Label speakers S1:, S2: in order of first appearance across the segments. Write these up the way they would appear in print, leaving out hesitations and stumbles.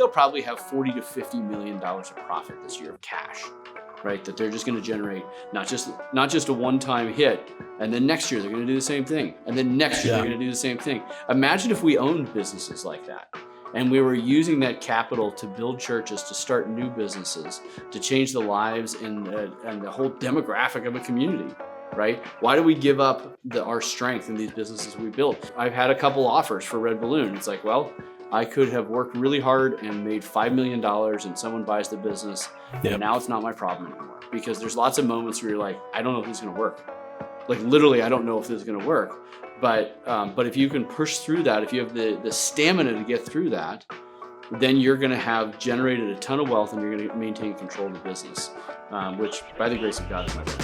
S1: they'll probably have $40 to $50 million of profit this year of cash, right? That they're just going to generate not just a one-time hit, and then next year they're going to do the same thing, and then next year they're going to do the same thing. Imagine if we owned businesses like that, and we were using that capital to build churches, to start new businesses, to change the lives and the whole demographic of a community. Right? Why do we give up our strength in these businesses we built? I've had a couple offers for Red Balloon. It's like, well, I could have worked really hard and made $5 million and someone buys the business. And now it's not my problem anymore, because there's lots of moments where you're like, I don't know if this is going to work. Like literally, I don't know if this is going to work. But if you can push through that, if you have the stamina to get through that, then you're going to have generated a ton of wealth and you're going to maintain control of the business, which by the grace of God is my goal.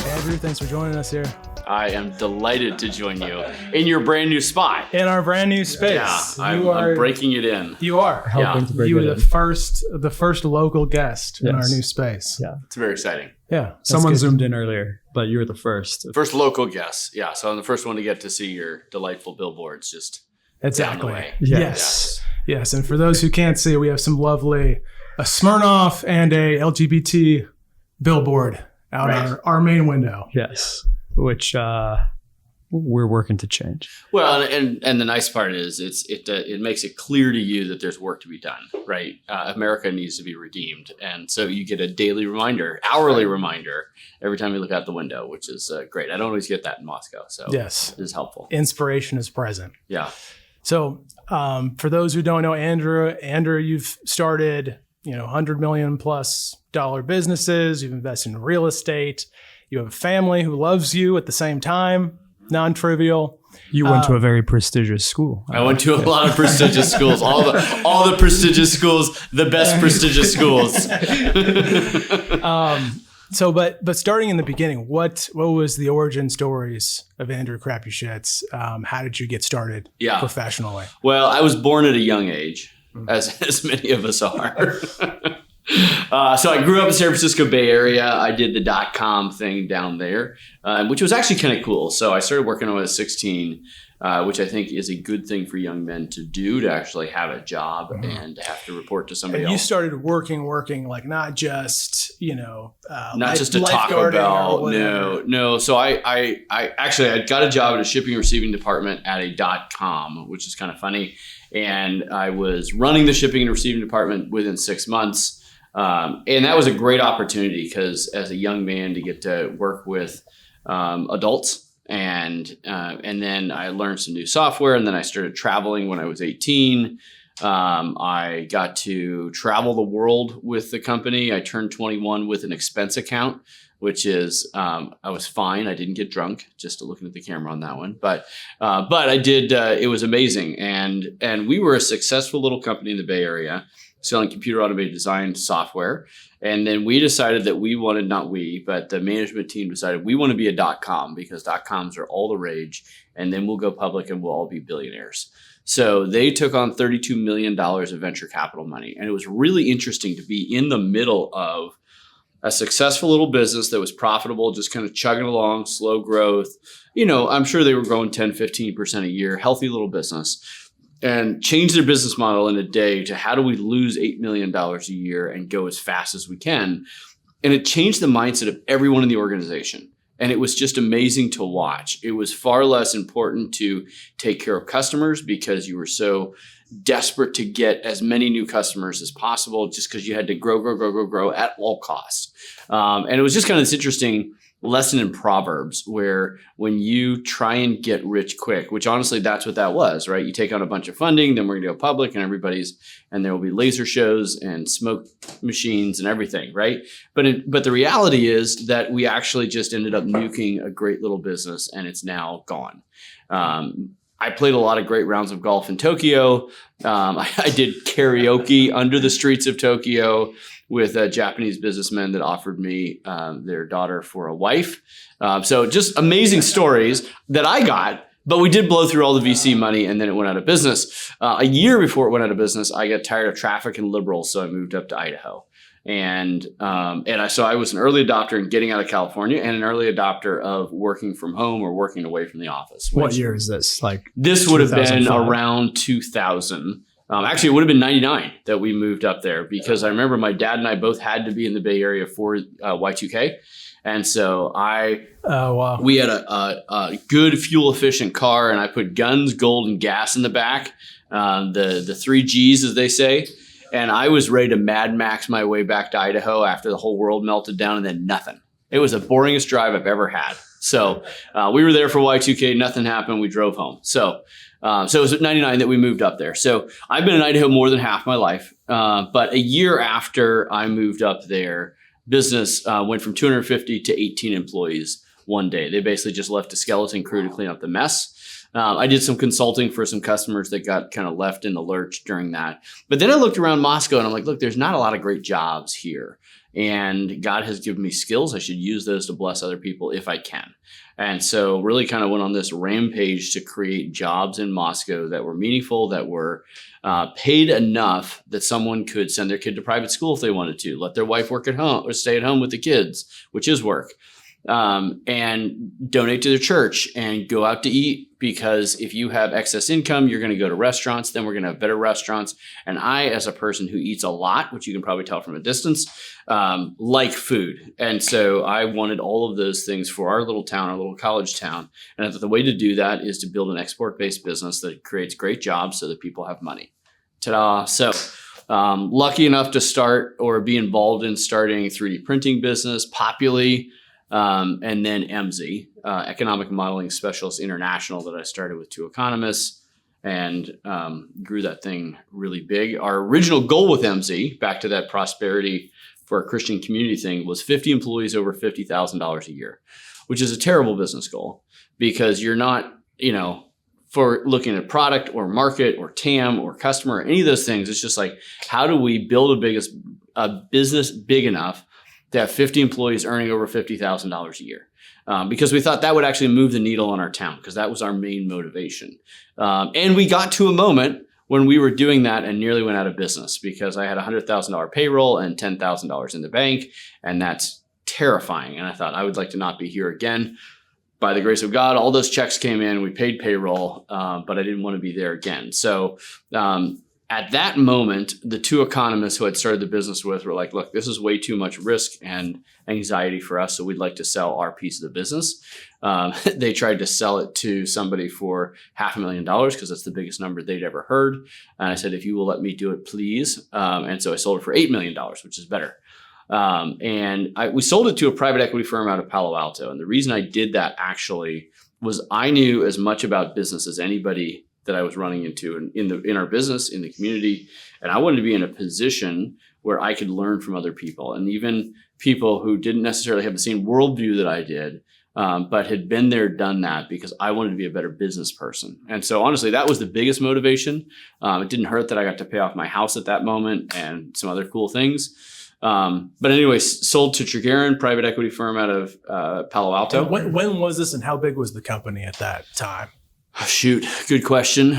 S2: Andrew, thanks for joining us here.
S1: I am delighted to join you in your brand new spot.
S2: In our brand new space.
S1: Yeah, I'm breaking it in.
S2: You are.
S1: Helping
S2: to break you were the first local guest in our new space.
S3: Yeah.
S1: It's very exciting.
S2: Yeah.
S3: Someone zoomed in earlier, but you were the first.
S1: First local guest. Yeah. So I'm the first one to get to see your delightful billboards just down the way.
S2: Yes. Yes. And for those who can't see, we have some lovely a Smirnoff and a LGBT billboard out our main window.
S3: Yes. Which we're working to change.
S1: Well, and the nice part is it makes it clear to you that there's work to be done, right? America needs to be redeemed, and so you get a daily reminder, hourly reminder every time you look out the window, which is great. I don't always get that in Moscow, so
S2: yes,
S1: it is helpful.
S2: Inspiration is present.
S1: Yeah.
S2: So for those who don't know Andrew, you've started $100 million plus businesses. You've invested in real estate. You have a family who loves you at the same time. Non-trivial.
S3: You went to a very prestigious school.
S1: I went to a lot of prestigious schools. All the prestigious schools, the best prestigious schools.
S2: But starting in the beginning, what was the origin stories of Andrew Crapuchettes? How did you get started professionally?
S1: Well, I was born at a young age, as many of us are. So I grew up in the San Francisco Bay Area. I did the .com thing down there, which was actually kind of cool. So I started working when I was 16, which I think is a good thing for young men to do, to actually have a job and to have to report to somebody else.
S2: You started working, like not just,
S1: not just a Taco Bell. No. So I got a job at a shipping and receiving department at a .com, which is kind of funny. And I was running the shipping and receiving department within 6 months. And that was a great opportunity because as a young man to get to work with adults, and then I learned some new software, and then I started traveling when I was 18. I got to travel the world with the company. I turned 21 with an expense account, which is I was fine. I didn't get drunk, just looking at the camera on that one. But I did. It was amazing, and we were a successful little company in the Bay Area, selling computer automated design software. And then we decided that but the management team decided we want to be a .com because .coms are all the rage, and then we'll go public and we'll all be billionaires. So they took on $32 million of venture capital money. And it was really interesting to be in the middle of a successful little business that was profitable, just kind of chugging along, slow growth. I'm sure they were growing 10, 15% a year, healthy little business. And change their business model in a day to how do we lose $8 million a year and go as fast as we can. And it changed the mindset of everyone in the organization. And it was just amazing to watch. It was far less important to take care of customers because you were so desperate to get as many new customers as possible just because you had to grow at all costs. And it was just kind of this interesting lesson in Proverbs where when you try and get rich quick, which honestly, that's what that was, right? You take on a bunch of funding, then we're going to go public and there will be laser shows and smoke machines and everything, right? But the reality is that we actually just ended up nuking a great little business and it's now gone. I played a lot of great rounds of golf in Tokyo. I did karaoke under the streets of Tokyo with Japanese businessmen that offered me their daughter for a wife. So just amazing stories that I got But we did blow through all the VC money, and then it went out of business. A year before it went out of business, I got tired of traffic and liberals, so I moved up to Idaho. So I was an early adopter in getting out of California and an early adopter of working from home or working away from the office.
S3: What year is this? Like
S1: this would have been around 2000. Actually, it would have been 99 that we moved up there because I remember my dad and I both had to be in the Bay Area for Y2K. And so we had a good fuel efficient car, and I put guns, gold, and gas in the back, the 3 G's as they say. And I was ready to Mad Max my way back to Idaho after the whole world melted down, and then nothing. It was the boringest drive I've ever had. So we were there for Y2K. Nothing happened. We drove home. So it was at 99 that we moved up there. So I've been in Idaho more than half my life. But a year after I moved up there, business went from 250 to 18 employees one day. They basically just left a skeleton crew to clean up the mess. I did some consulting for some customers that got kind of left in the lurch during that. But then I looked around Moscow and I'm like, look, there's not a lot of great jobs here. And God has given me skills. I should use those to bless other people if I can. And so really kind of went on this rampage to create jobs in Moscow that were meaningful, that were paid enough that someone could send their kid to private school if they wanted to, let their wife work at home or stay at home with the kids, which is work. And donate to the church and go out to eat, because if you have excess income, you're going to go to restaurants, then we're going to have better restaurants. And I, as a person who eats a lot, which you can probably tell from a distance, like food. And so I wanted all of those things for our little town, our little college town. And I thought the way to do that is to build an export-based business that creates great jobs so that people have money. Ta-da. So lucky enough to start or be involved in starting 3D printing business, Populi, and then MZ, Economic Modeling Specialist International, that I started with 2 economists and grew that thing really big. Our original goal with MZ, back to that prosperity for a Christian community thing, was 50 employees over $50,000 a year, which is a terrible business goal because you're not, for looking at product or market or TAM or customer or any of those things. It's just like, how do we build a business big enough to have 50 employees earning over $50,000 a year? Because we thought that would actually move the needle on our town, because that was our main motivation. And we got to a moment when we were doing that and nearly went out of business because I had a $100,000 payroll and $10,000 in the bank. And that's terrifying. And I thought I would like to not be here again. By the grace of God, all those checks came in, we paid payroll, but I didn't want to be there again. So at that moment, the 2 economists who I'd started the business with were like, look, this is way too much risk and anxiety for us, so we'd like to sell our piece of the business. They tried to sell it to somebody for $500,000 because that's the biggest number they'd ever heard. And I said, if you will let me do it, please. And so I sold it for $8 million, which is better. We sold it to a private equity firm out of Palo Alto. And the reason I did that actually was I knew as much about business as anybody that I was running into in our business, in the community. And I wanted to be in a position where I could learn from other people, and even people who didn't necessarily have the same worldview that I did, but had been there, done that, because I wanted to be a better business person. And so honestly, that was the biggest motivation. It didn't hurt that I got to pay off my house at that moment and some other cool things. But anyway, sold to Trigarin, private equity firm out of Palo Alto.
S2: And when was this, and how big was the company at that time?
S1: Oh, shoot, good question.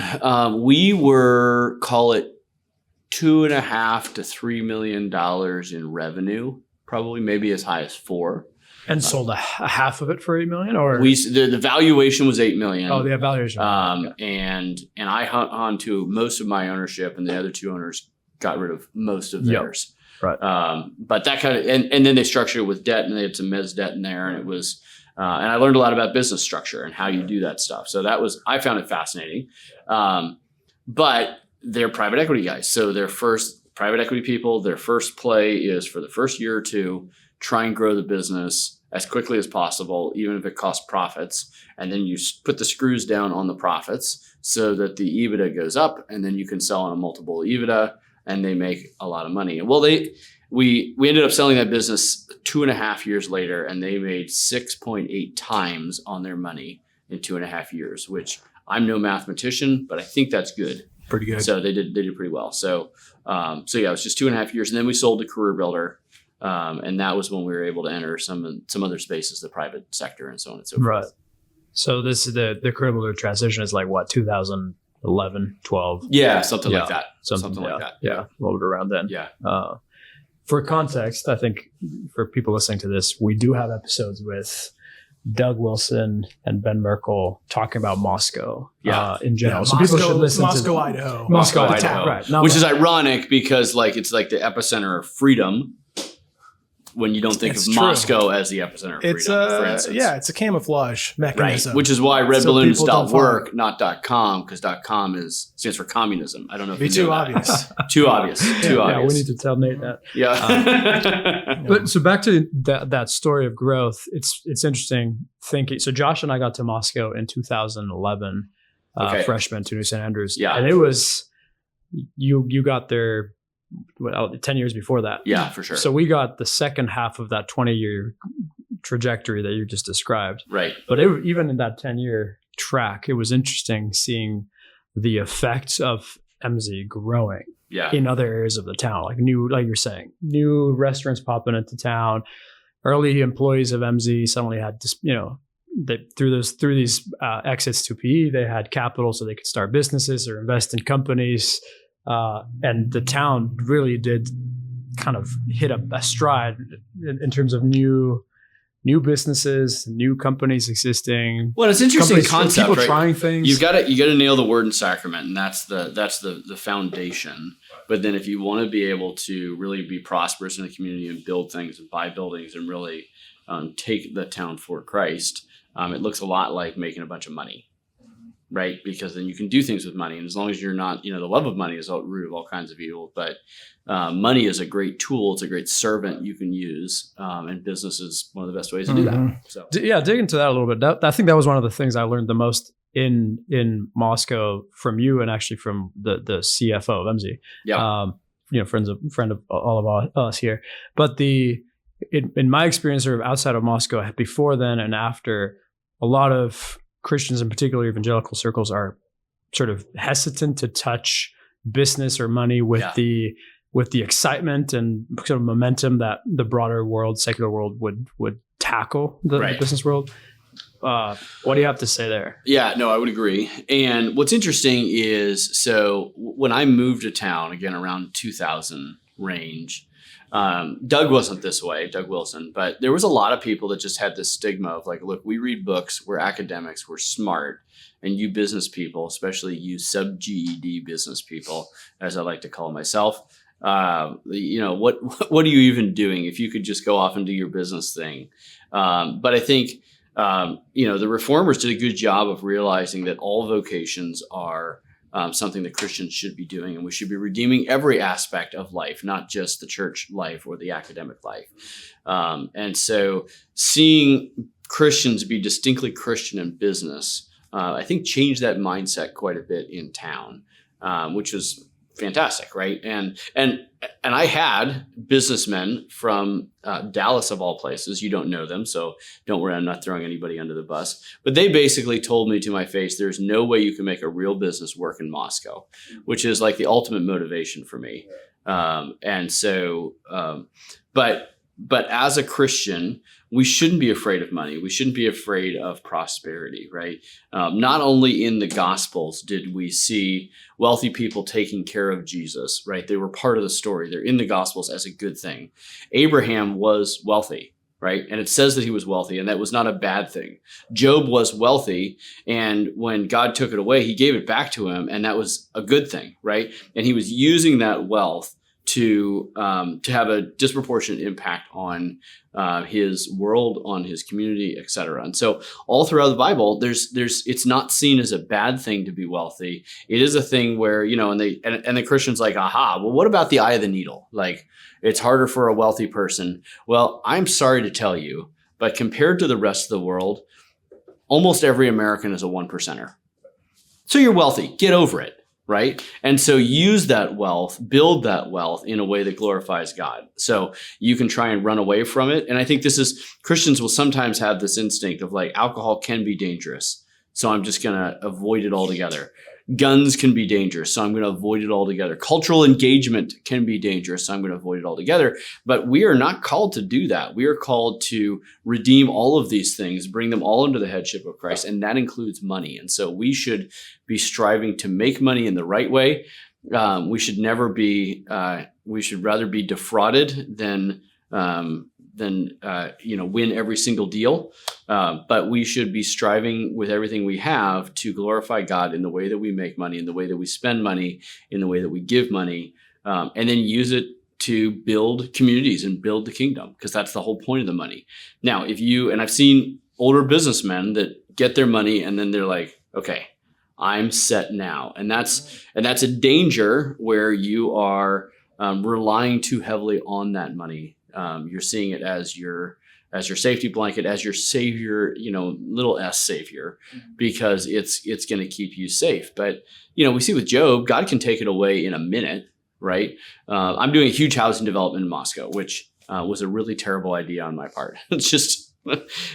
S1: We were, call it $2.5 to $3 million in revenue, probably maybe as high as $4 million.
S3: And sold a half of it for $8 million, or
S1: the valuation was $8 million.
S3: Oh, the valuation.
S1: And I hung on to most of my ownership, and the other 2 owners got rid of most of theirs.
S3: Right.
S1: But that kind of, and then they structured it with debt, and they had some mezz debt in there, and it was. And I learned a lot about business structure and how you do that stuff. So I found it fascinating. But they're private equity guys. So private equity people, their first play is for the first year or 2, try and grow the business as quickly as possible, even if it costs profits. And then you put the screws down on the profits so that the EBITDA goes up, and then you can sell on a multiple EBITDA and they make a lot of money. Well, we ended up selling that business 2.5 years later, and they made 6.8 times on their money in 2.5 years, which I'm no mathematician, but I think that's good.
S2: Pretty good.
S1: So they did pretty well. So yeah, it was just 2.5 years. And then we sold to Career Builder. And that was when we were able to enter some other spaces, the private sector and so on and so forth.
S3: Right. So this is the critical transition is like what, 2011, 12?
S1: Yeah, something like that.
S3: Something
S1: like that.
S3: Yeah, a little bit around then.
S1: Yeah.
S3: For context, I think for people listening to this, we do have episodes with Doug Wilson and Ben Merkel talking about Moscow in general. So people should listen
S2: Moscow,
S3: to
S2: Idaho.
S1: Moscow, Idaho.
S3: Idaho. Right.
S1: Which is ironic because it's like the epicenter of freedom when you don't think of Moscow as the epicenter of freedom, for instance.
S2: It's a camouflage mechanism.
S1: Right, which is why red balloons .work, not .com, because .com stands for communism. I don't know if you know that. Too obvious.
S3: Yeah, we need to tell Nate that.
S1: Yeah.
S3: But so back to that story of growth, it's interesting thinking. So Josh and I got to Moscow in 2011, freshman to New St. Andrews.
S1: Yeah.
S3: And it was, you got there 10 years before that.
S1: Yeah, for sure.
S3: So we got the second half of that 20-year trajectory that you just described.
S1: Right.
S3: But even in that 10-year track, it was interesting seeing the effects of MZ growing in other areas of the town, like you're saying, new restaurants popping into town. Early employees of MZ suddenly had this, through these exits to PE, they had capital so they could start businesses or invest in companies. And the town really did kind of hit a stride in terms of new businesses, new companies existing.
S1: Well, it's an interesting concept,
S3: people
S1: right?
S3: trying things.
S1: You got to nail the word and sacrament, and that's the foundation. But then if you want to be able to really be prosperous in the community and build things and buy buildings and really take the town for Christ, it looks a lot like making a bunch of money. Right, because then you can do things with money, and as long as you're not, the love of money is the root of all kinds of evil. But money is a great tool; it's a great servant you can use, and business is one of the best ways to do that. So,
S3: dig into that a little bit. I think that was one of the things I learned the most in Moscow from you, and actually from the CFO of MZ. Yeah, friend of all of us here. But in my experience, sort of outside of Moscow, before then and after, a lot of Christians, in particular evangelical circles, are sort of hesitant to touch business or money with the excitement and sort of momentum that the broader world, secular world, would tackle the business world. What do you have to say there?
S1: Yeah, no, I would agree. And what's interesting is, so when I moved to town, again, around 2000 range, Doug wasn't this way, Doug Wilson, but there was a lot of people that just had this stigma of like, look, we read books, we're academics, we're smart, and you business people, especially you sub-GED business people, as I like to call myself, what are you even doing if you could just go off and do your business thing? But I think, the reformers did a good job of realizing that all vocations are something that Christians should be doing, and we should be redeeming every aspect of life, not just the church life or the academic life. And so seeing Christians be distinctly Christian in business, I think changed that mindset quite a bit in town, which was fantastic, right? And I had businessmen from Dallas, of all places. You don't know them, so don't worry, I'm not throwing anybody under the bus. But they basically told me to my face, there's no way you can make a real business work in Moscow, which is like the ultimate motivation for me. But as a Christian, we shouldn't be afraid of money. We shouldn't be afraid of prosperity, right? Not only in the Gospels did we see wealthy people taking care of Jesus, right? They were part of the story. They're in the Gospels as a good thing. Abraham was wealthy, right? And it says that he was wealthy, and that was not a bad thing. Job was wealthy, and when God took it away, he gave it back to him, and that was a good thing, right? And he was using that wealth to have a disproportionate impact on his world, on his community, et cetera. And so all throughout the Bible, it's not seen as a bad thing to be wealthy. It is a thing where, and the Christian's like, aha, well, what about the eye of the needle? Like, it's harder for a wealthy person. Well, I'm sorry to tell you, but compared to the rest of the world, almost every American is a 1%er. So you're wealthy, get over it. Right. And so use that wealth, build that wealth in a way that glorifies God. So you can try and run away from it. And I think Christians will sometimes have this instinct of like, alcohol can be dangerous, so I'm just going to avoid it altogether. Guns can be dangerous, so I'm going to avoid it altogether. Cultural engagement can be dangerous, so I'm going to avoid it altogether. But we are not called to do that. We are called to redeem all of these things, bring them all under the headship of Christ, and that includes money. And so we should be striving to make money in the right way. We should never be. We should rather be defrauded than win every single deal. But we should be striving with everything we have to glorify God in the way that we make money, in the way that we spend money, in the way that we give money, and then use it to build communities and build the kingdom, because that's the whole point of the money. Now, I've seen older businessmen that get their money and then they're like, okay, I'm set now. And that's a danger where you are relying too heavily on that money. You're seeing it as your safety blanket, as your savior, little s savior, because it's going to keep you safe. But, we see with Job, God can take it away in a minute, right? I'm doing a huge housing development in Moscow, which was a really terrible idea on my part. It's just,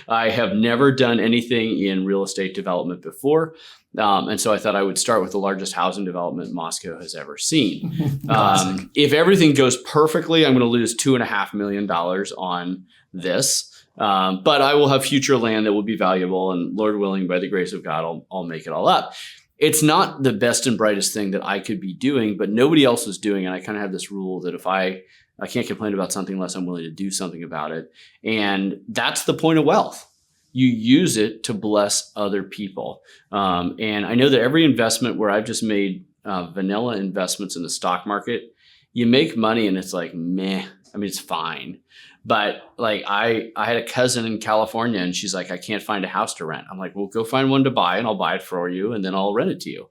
S1: I have never done anything in real estate development before. And so I thought I would start with the largest housing development Moscow has ever seen. If everything goes perfectly, I'm going to lose $2.5 million on this. But I will have future land that will be valuable, and Lord willing, by the grace of God, I'll make it all up. It's not the best and brightest thing that I could be doing, but nobody else is doing it. I kind of have this rule that if I can't complain about something unless I'm willing to do something about it. And that's the point of wealth. You use it to bless other people. And I know that every investment where I've just made vanilla investments in the stock market, you make money and it's like, meh. I mean, it's fine. But like I had a cousin in California and she's like, I can't find a house to rent. I'm like, well, go find one to buy and I'll buy it for you and then I'll rent it to you.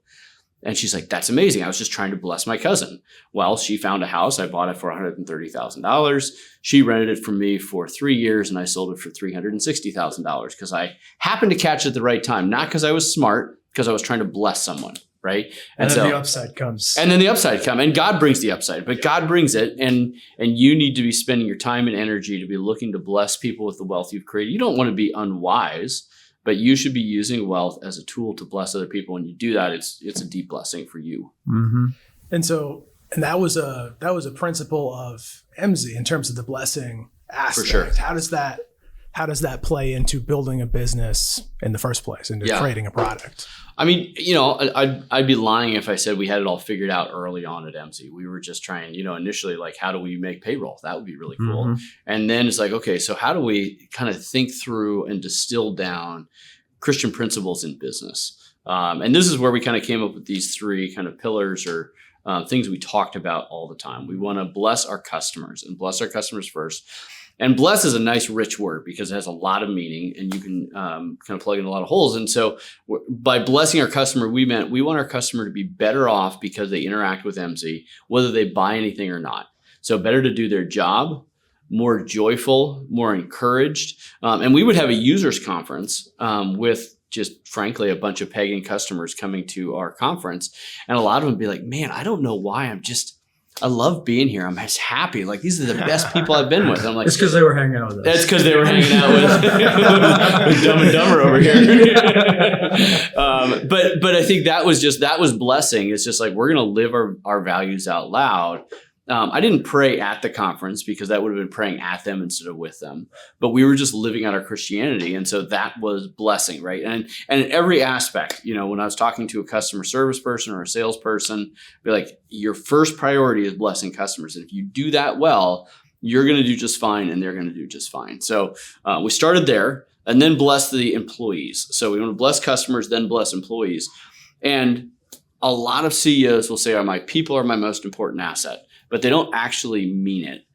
S1: And she's like, that's amazing. I was just trying to bless my cousin. Well, she found a house. I bought it for $130,000. She rented it from me for 3 years and I sold it for $360,000 because I happened to catch it at the right time. Not because I was smart, because I was trying to bless someone, right?
S2: And then the upside comes.
S1: And then the upside comes. And God brings the upside. But God brings it. And you need to be spending your time and energy to be looking to bless people with the wealth you've created. You don't want to be unwise, but you should be using wealth as a tool to bless other people. When you do that, it's a deep blessing for you.
S2: Mm-hmm. And that was a principle of MZ in terms of the blessing aspect.
S1: For sure.
S2: How does that play into building a business in the first place, into creating a product?
S1: I mean, I'd be lying if I said we had it all figured out early on at MZ. We were just trying, initially, like, how do we make payroll? That would be really cool. Mm-hmm. And then it's like, okay, so how do we kind of think through and distill down Christian principles in business? And this is where we kind of came up with these three kind of pillars or things we talked about all the time. We want to bless our customers and bless our customers first. And bless is a nice, rich word because it has a lot of meaning and you can kind of plug in a lot of holes. And so by blessing our customer, we meant we want our customer to be better off because they interact with MZ, whether they buy anything or not. So better to do their job, more joyful, more encouraged. And we would have a users conference with just frankly a bunch of pagan customers coming to our conference. And a lot of them would be like, man, I don't know why I love being here. I'm just happy. Like, these are the best people I've been with. And I'm like,
S3: it's because they were hanging out with us.
S1: That's because they were hanging out with Dumb and Dumber over here. But I think that was blessing. It's just like, we're going to live our values out loud. I didn't pray at the conference because that would have been praying at them instead of with them. But we were just living out our Christianity. And so that was blessing, right? And in every aspect, when I was talking to a customer service person or a salesperson, be like, your first priority is blessing customers. And if you do that well, you're going to do just fine and they're going to do just fine. So we started there and then bless the employees. So we want to bless customers, then bless employees. And a lot of CEOs will say, my people are my most important asset. But they don't actually mean it.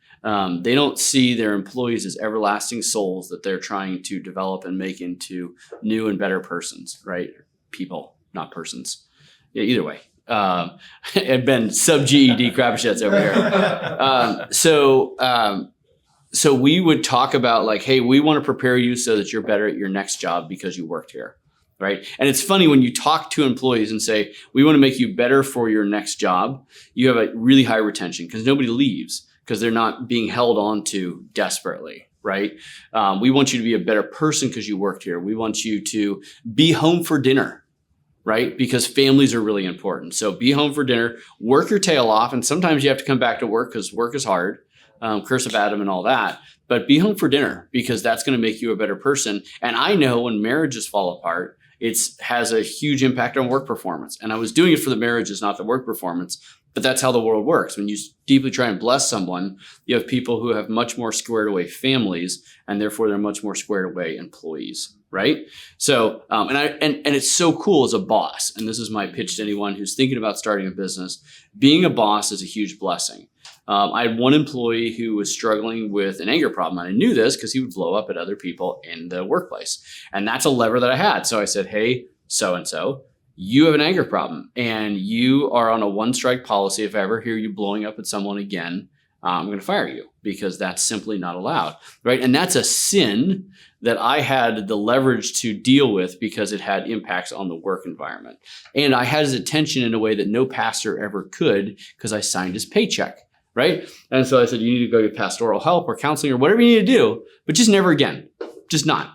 S1: They don't see their employees as everlasting souls that they're trying to develop and make into new and better persons, right? People, not persons. Yeah, either way. I've been sub-GED Crapuchettes over here. So we would talk about like, hey, we want to prepare you so that you're better at your next job because you worked here. Right. And it's funny when you talk to employees and say, we want to make you better for your next job. You have a really high retention because nobody leaves because they're not being held on to desperately. Right. We want you to be a better person because you worked here. We want you to be home for dinner. right? Because families are really important. So be home for dinner, work your tail off. And sometimes you have to come back to work because work is hard, curse of Adam and all that. But be home for dinner because that's going to make you a better person. And I know when marriages fall apart, it has a huge impact on work performance. And I was doing it for the marriages, not the work performance. But that's how the world works. When you deeply try and bless someone, you have people who have much more squared away families, and therefore they're much more squared away employees, right? So, and it's so cool as a boss. And this is my pitch to anyone who's thinking about starting a business. Being a boss is a huge blessing. I had one employee who was struggling with an anger problem. And I knew this because he would blow up at other people in the workplace. And that's a lever that I had. So I said, hey, so-and-so, you have an anger problem and you are on a one strike policy. If I ever hear you blowing up at someone again, I'm going to fire you because that's simply not allowed, right? And that's a sin that I had the leverage to deal with because it had impacts on the work environment. And I had his attention in a way that no pastor ever could because I signed his paycheck, right? And so I said, you need to go get pastoral help or counseling or whatever you need to do, but just never again, just not.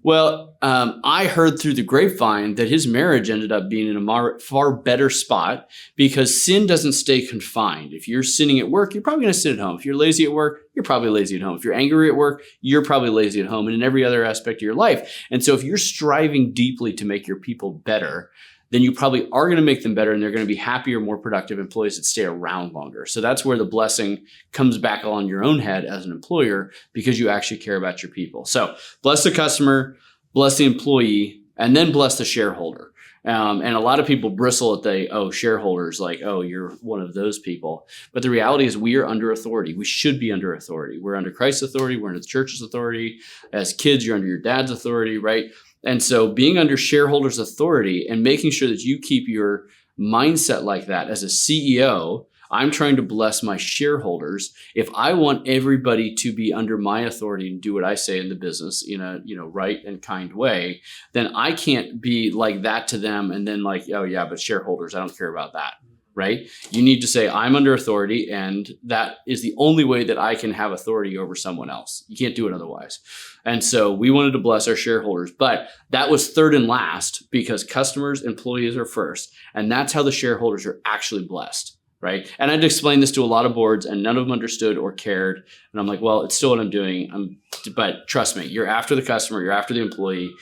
S1: Well, I heard through the grapevine that his marriage ended up being in a far better spot because sin doesn't stay confined. If you're sinning at work, you're probably going to sin at home. If you're lazy at work, you're probably lazy at home. If you're angry at work, you're probably lazy at home and in every other aspect of your life. And so if you're striving deeply to make your people better, then you probably are going to make them better and they're going to be happier, more productive employees that stay around longer. So that's where the blessing comes back on your own head as an employer because you actually care about your people. So bless the customer, bless the employee, and then bless the shareholder. And a lot of people bristle at the, shareholders, like, you're one of those people. But the reality is we are under authority. We should be under authority. We're under Christ's authority. We're under the church's authority. As kids, you're under your dad's authority, right? And so being under shareholders' authority and making sure that you keep your mindset like that as a CEO, I'm trying to bless my shareholders. If I want everybody to be under my authority and do what I say in the business in a right and kind way, then I can't be like that to them and then like, but shareholders, I don't care about that. Right? You need to say, I'm under authority, and that is the only way that I can have authority over someone else. You can't do it otherwise. And so we wanted to bless our shareholders, but that was third and last because customers, employees are first. And that's how the shareholders are actually blessed. Right? And I'd explain this to a lot of boards and none of them understood or cared. And I'm like, well, it's still what I'm doing. But trust me, you're after the customer, you're after the employee.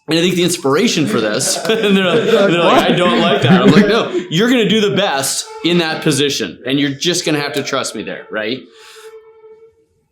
S1: And I think the inspiration for this, and they're like, I don't like that. I'm like, no, you're going to do the best in that position. And you're just going to have to trust me there. Right?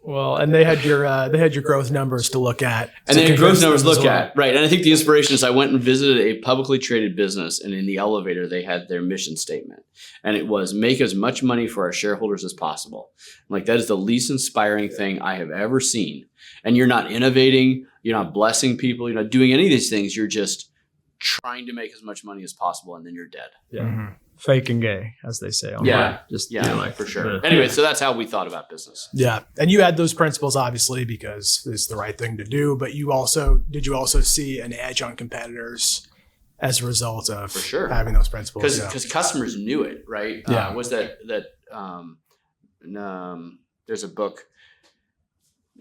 S2: Well, and they had your growth numbers to look at.
S1: And they had growth numbers to look at. Right. And I think the inspiration is I went and visited a publicly traded business, and in the elevator, they had their mission statement. And it was make as much money for our shareholders as possible. I'm like, that is the least inspiring thing I have ever seen. And you're not innovating. You're not blessing people. You're not doing any of these things. You're just trying to make as much money as possible, and then you're dead.
S3: Yeah. Mm-hmm. Fake and gay, as they say.
S1: For sure. Anyway, so that's how we thought about business.
S2: Yeah. And you had those principles, obviously, because it's the right thing to do. But did you also see an edge on competitors as a result of having those principles?
S1: Because customers knew it, right?
S2: Yeah.
S1: There's a book.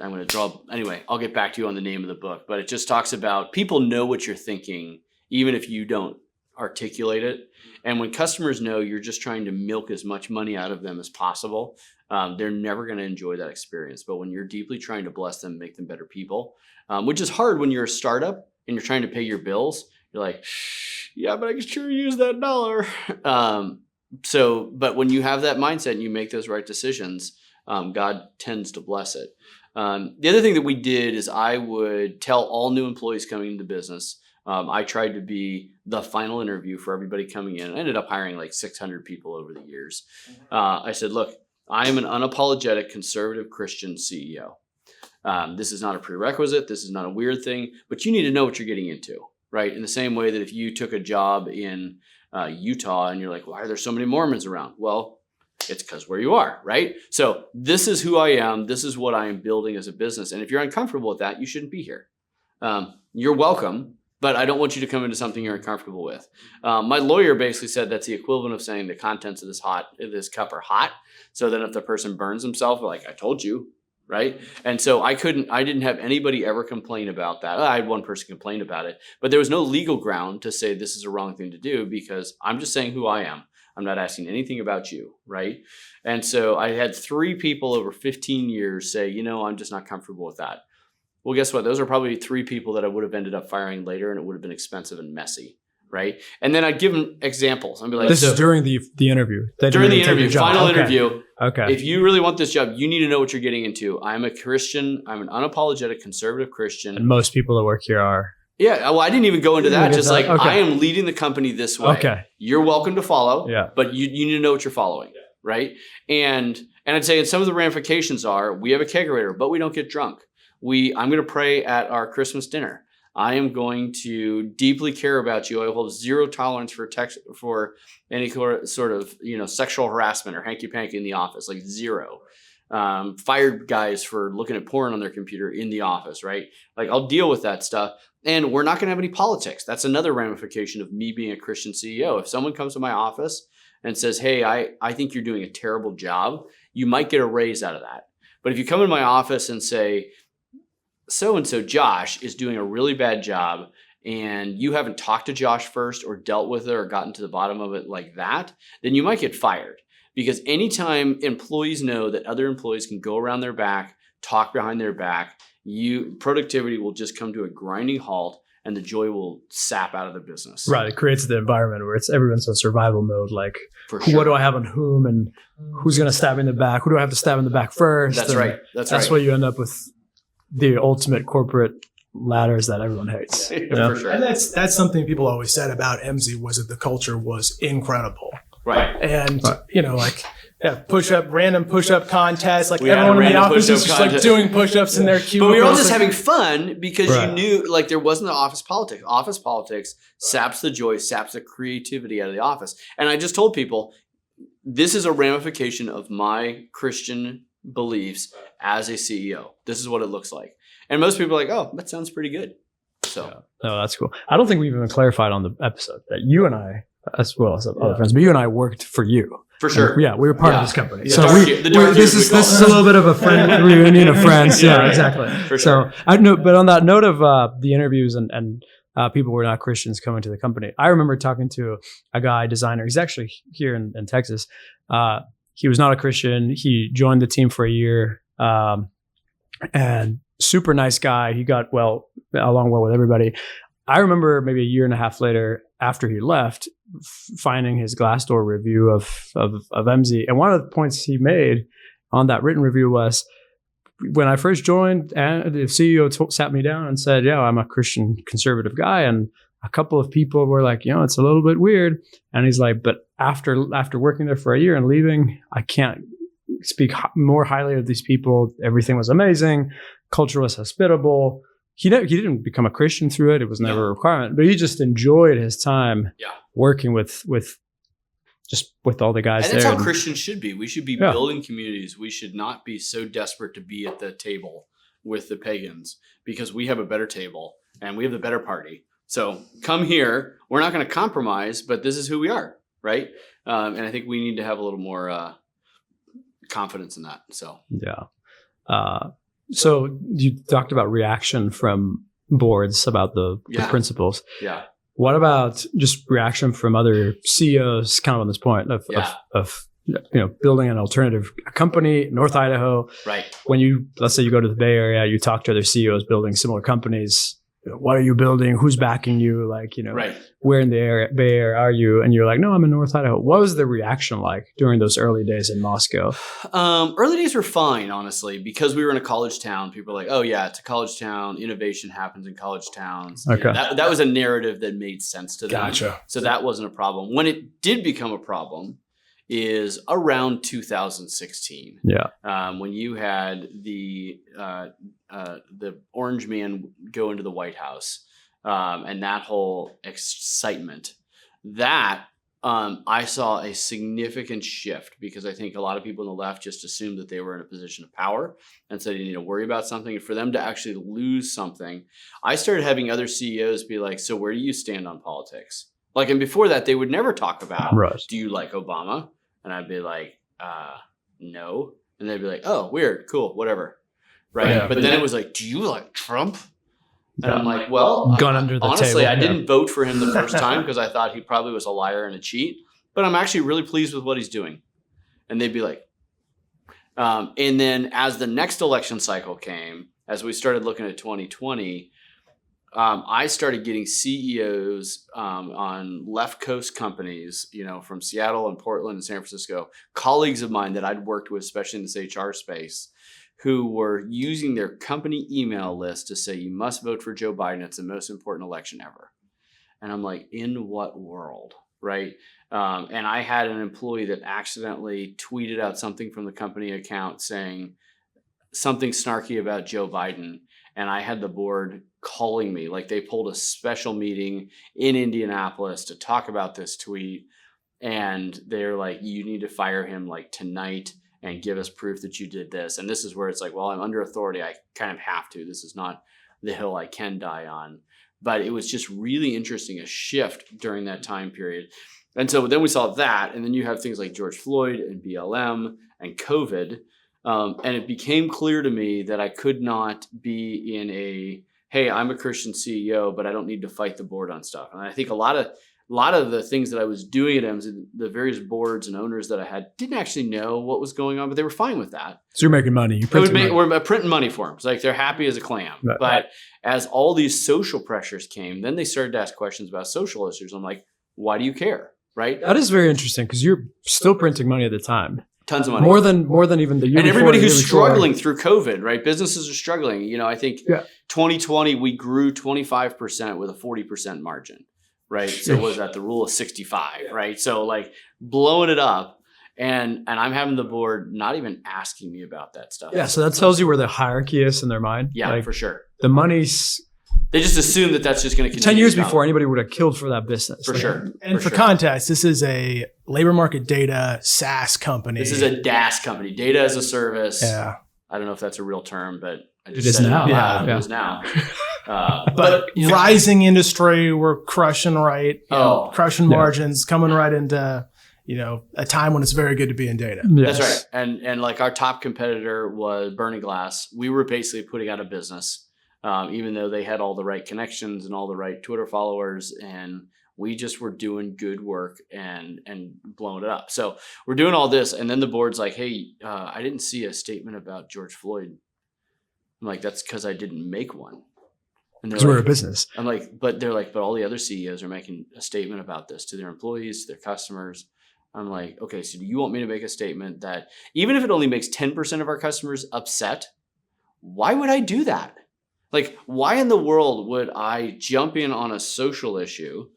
S1: I'm going to draw. Anyway, I'll get back to you on the name of the book, but it just talks about people know what you're thinking, even if you don't articulate it. And when customers know you're just trying to milk as much money out of them as possible, they're never going to enjoy that experience. But when you're deeply trying to bless them, make them better people, which is hard when you're a startup and you're trying to pay your bills, you're like, yeah, but I can sure use that dollar. But when you have that mindset and you make those right decisions, God tends to bless it. The other thing that we did is I would tell all new employees coming into business, I tried to be the final interview for everybody coming in. I ended up hiring like 600 people over the years. I said, look, I am an unapologetic conservative Christian CEO. This is not a prerequisite. This is not a weird thing, but you need to know what you're getting into, right? In the same way that if you took a job in Utah and you're like, why are there so many Mormons around? Well, it's because where you are, right? So this is who I am. This is what I am building as a business. And if you're uncomfortable with that, you shouldn't be here. You're welcome, but I don't want you to come into something you're uncomfortable with. My lawyer basically said that's the equivalent of saying the contents of this cup are hot. So then if the person burns himself, like, I told you, right? And so I didn't have anybody ever complain about that. I had one person complain about it, but there was no legal ground to say this is a wrong thing to do because I'm just saying who I am. I'm not asking anything about you, right? And so I had 3 people over 15 years say, I'm just not comfortable with that. Well, guess what? Those are probably 3 people that I would have ended up firing later, and it would have been expensive and messy, right? And then I'd give them examples. I'd be like,
S3: this is during the interview.
S1: During the interview, final interview.
S3: Okay.
S1: If you really want this job, you need to know what you're getting into. I'm a Christian. I'm an unapologetic conservative Christian.
S3: And most people that work here are.
S1: Yeah, well, I didn't even go into that. Just like, I am leading the company this way.
S3: Okay.
S1: You're welcome to follow,
S3: but
S1: you need to know what you're following, right? And I'd say some of the ramifications are, we have a kegerator, but we don't get drunk. I'm going to pray at our Christmas dinner. I am going to deeply care about you. I will have 0 tolerance for any sort of sexual harassment or hanky-panky in the office, like 0. Fired guys for looking at porn on their computer in the office, right? Like, I'll deal with that stuff. And we're not going to have any politics. That's another ramification of me being a Christian CEO. If someone comes to my office and says, hey, I think you're doing a terrible job, you might get a raise out of that. But if you come in my office and say, so-and-so Josh is doing a really bad job, and you haven't talked to Josh first or dealt with it or gotten to the bottom of it like that, then you might get fired. Because anytime employees know that other employees can go around their back, talk behind their back, productivity will just come to a grinding halt, and the joy will sap out of the business.
S3: Right. It creates the environment where everyone's in survival mode. Like,
S1: sure.
S3: What do I have on whom, and who's going to stab me in the back? Who do I have to stab in the back first?
S1: That's right.
S3: That's why you end up with the ultimate corporate ladders that everyone hates.
S1: For sure.
S2: And that's something people always said about MZ, was that the culture was incredible.
S1: Right.
S2: And random push-up contests. Like, everyone in the office is just like doing push-ups in their cubicles.
S1: But we were all just having fun because you knew, like, there wasn't the office politics. Office politics saps the joy, saps the creativity out of the office. And I just told people, this is a ramification of my Christian beliefs as a CEO. This is what it looks like. And most people are like, oh, that sounds pretty good. So,
S3: no, that's cool. I don't think we've even clarified on the episode that you and I, as well as other friends, but you and I worked for you.
S1: For sure.
S3: And, we were part of this company.
S1: Yeah.
S3: So this is a little bit of a friend reunion of friends. Yeah, exactly.
S1: For sure.
S3: So I know, but on that note of the interviews and people who were not Christians coming to the company, I remember talking to a guy, designer. He's actually here in Texas. He was not a Christian. He joined the team for a year, and super nice guy. He got along well with everybody. I remember maybe a year and a half later, after he left, finding his Glassdoor review of MZ. And one of the points he made on that written review was, when I first joined, and the CEO sat me down and said, yeah, I'm a Christian conservative guy. And a couple of people were like, it's a little bit weird. And he's like, but after working there for a year and leaving, I can't speak more highly of these people. Everything was amazing. Culture was hospitable. He didn't become a Christian through it. It was never a requirement, but he just enjoyed his time working with all the guys there.
S1: And that's how Christians should be. We should be building communities. We should not be so desperate to be at the table with the pagans, because we have a better table and we have the better party. So come here. We're not going to compromise, but this is who we are, right? And I think we need to have a little more confidence in that. So
S3: So you talked about reaction from boards about the principles.
S1: Yeah.
S3: What about just reaction from other CEOs, kind of on this point of building an alternative company, North Idaho?
S1: Right.
S3: When let's say you go to the Bay Area, you talk to other CEOs building similar companies. What are you building? Who's backing you?
S1: Right.
S3: Where in the Bay Area are you? And you're like, no, I'm in North Idaho. What was the reaction like during those early days in Moscow?
S1: Early days were fine, honestly, because we were in a college town. People were like, oh yeah, it's a college town. Innovation happens in college towns.
S3: Okay.
S1: That was a narrative that made sense to them.
S2: Gotcha.
S1: So that wasn't a problem. When it did become a problem is around 2016.
S3: Yeah.
S1: When you had the orange man go into the White House, and that whole excitement, that I saw a significant shift, because I think a lot of people on the left just assumed that they were in a position of power and so they need to worry about something. And for them to actually lose something, I started having other CEOs be like, so where do you stand on politics? Like, and before that, they would never talk about, do you like Obama? And I'd be like, no. And they'd be like, oh, weird, cool, whatever. right?
S3: Yeah.
S1: But then it was like, do you like Trump? And I'm like, well,
S3: gun under the
S1: honestly,
S3: table.
S1: I didn't vote for him the first time because I thought he probably was a liar and a cheat. But I'm actually really pleased with what he's doing. And they'd be like, and then as the next election cycle came, as we started looking at 2020, I started getting CEOs on left coast companies, from Seattle and Portland and San Francisco, colleagues of mine that I'd worked with, especially in this HR space, who were using their company email list to say, you must vote for Joe Biden. It's the most important election ever. And I'm like, in what world, right? And I had an employee that accidentally tweeted out something from the company account saying something snarky about Joe Biden. And I had the board calling me, like they pulled a special meeting in Indianapolis to talk about this tweet. And they're like, you need to fire him like tonight and give us proof that you did this. And this is where it's like, well, I'm under authority. I kind of have to. This is not the hill I can die on. But it was just really interesting, a shift during that time period. And so then we saw that. And then you have things like George Floyd and BLM and COVID. And it became clear to me that I could not be in hey, I'm a Christian CEO, but I don't need to fight the board on stuff. And I think a lot of the things that I was doing at EMS, the various boards and owners that I had didn't actually know what was going on, but they were fine with that.
S3: So you're making money.
S1: We're printing money for them. It's like they're happy as a clam. Right. But as all these social pressures came, then they started to ask questions about social issues. I'm like, why do you care? Right?
S3: That is very interesting because you're still printing money at the time.
S1: Tons of money.
S3: More than even the year.
S1: And everybody who's struggling through COVID, right? Businesses are struggling. I think 2020, we grew 25% with a 40% margin, right? So was that the rule of 65, right? So like blowing it up. And I'm having the board not even asking me about that stuff.
S3: Yeah, so that tells you where the hierarchy is in their mind.
S1: Yeah, for sure.
S3: The money's...
S1: They just assume that that's just going to continue.
S3: 10 years before, anybody would have killed for that business.
S1: For sure.
S2: And for context, this is a labor market data SaaS company.
S1: This is a DaaS company, data as a service.
S2: Yeah.
S1: I don't know if that's a real term, but I just
S3: it is now.
S1: It is now.
S2: But rising industry, we're crushing crushing margins, coming right into a time when it's very good to be in data.
S1: Yes. That's right. And like our top competitor was Burning Glass. We were basically putting out a business. Even though they had all the right connections and all the right Twitter followers, and we just were doing good work and blowing it up. So we're doing all this, and then the board's like, hey, I didn't see a statement about George Floyd. I'm like, that's because I didn't make one.
S3: Because we're a business.
S1: I'm like, but all the other CEOs are making a statement about this to their employees, to their customers. I'm like, okay, so do you want me to make a statement that even if it only makes 10% of our customers upset, why would I do that? Like, why in the world would I jump in on a social issue?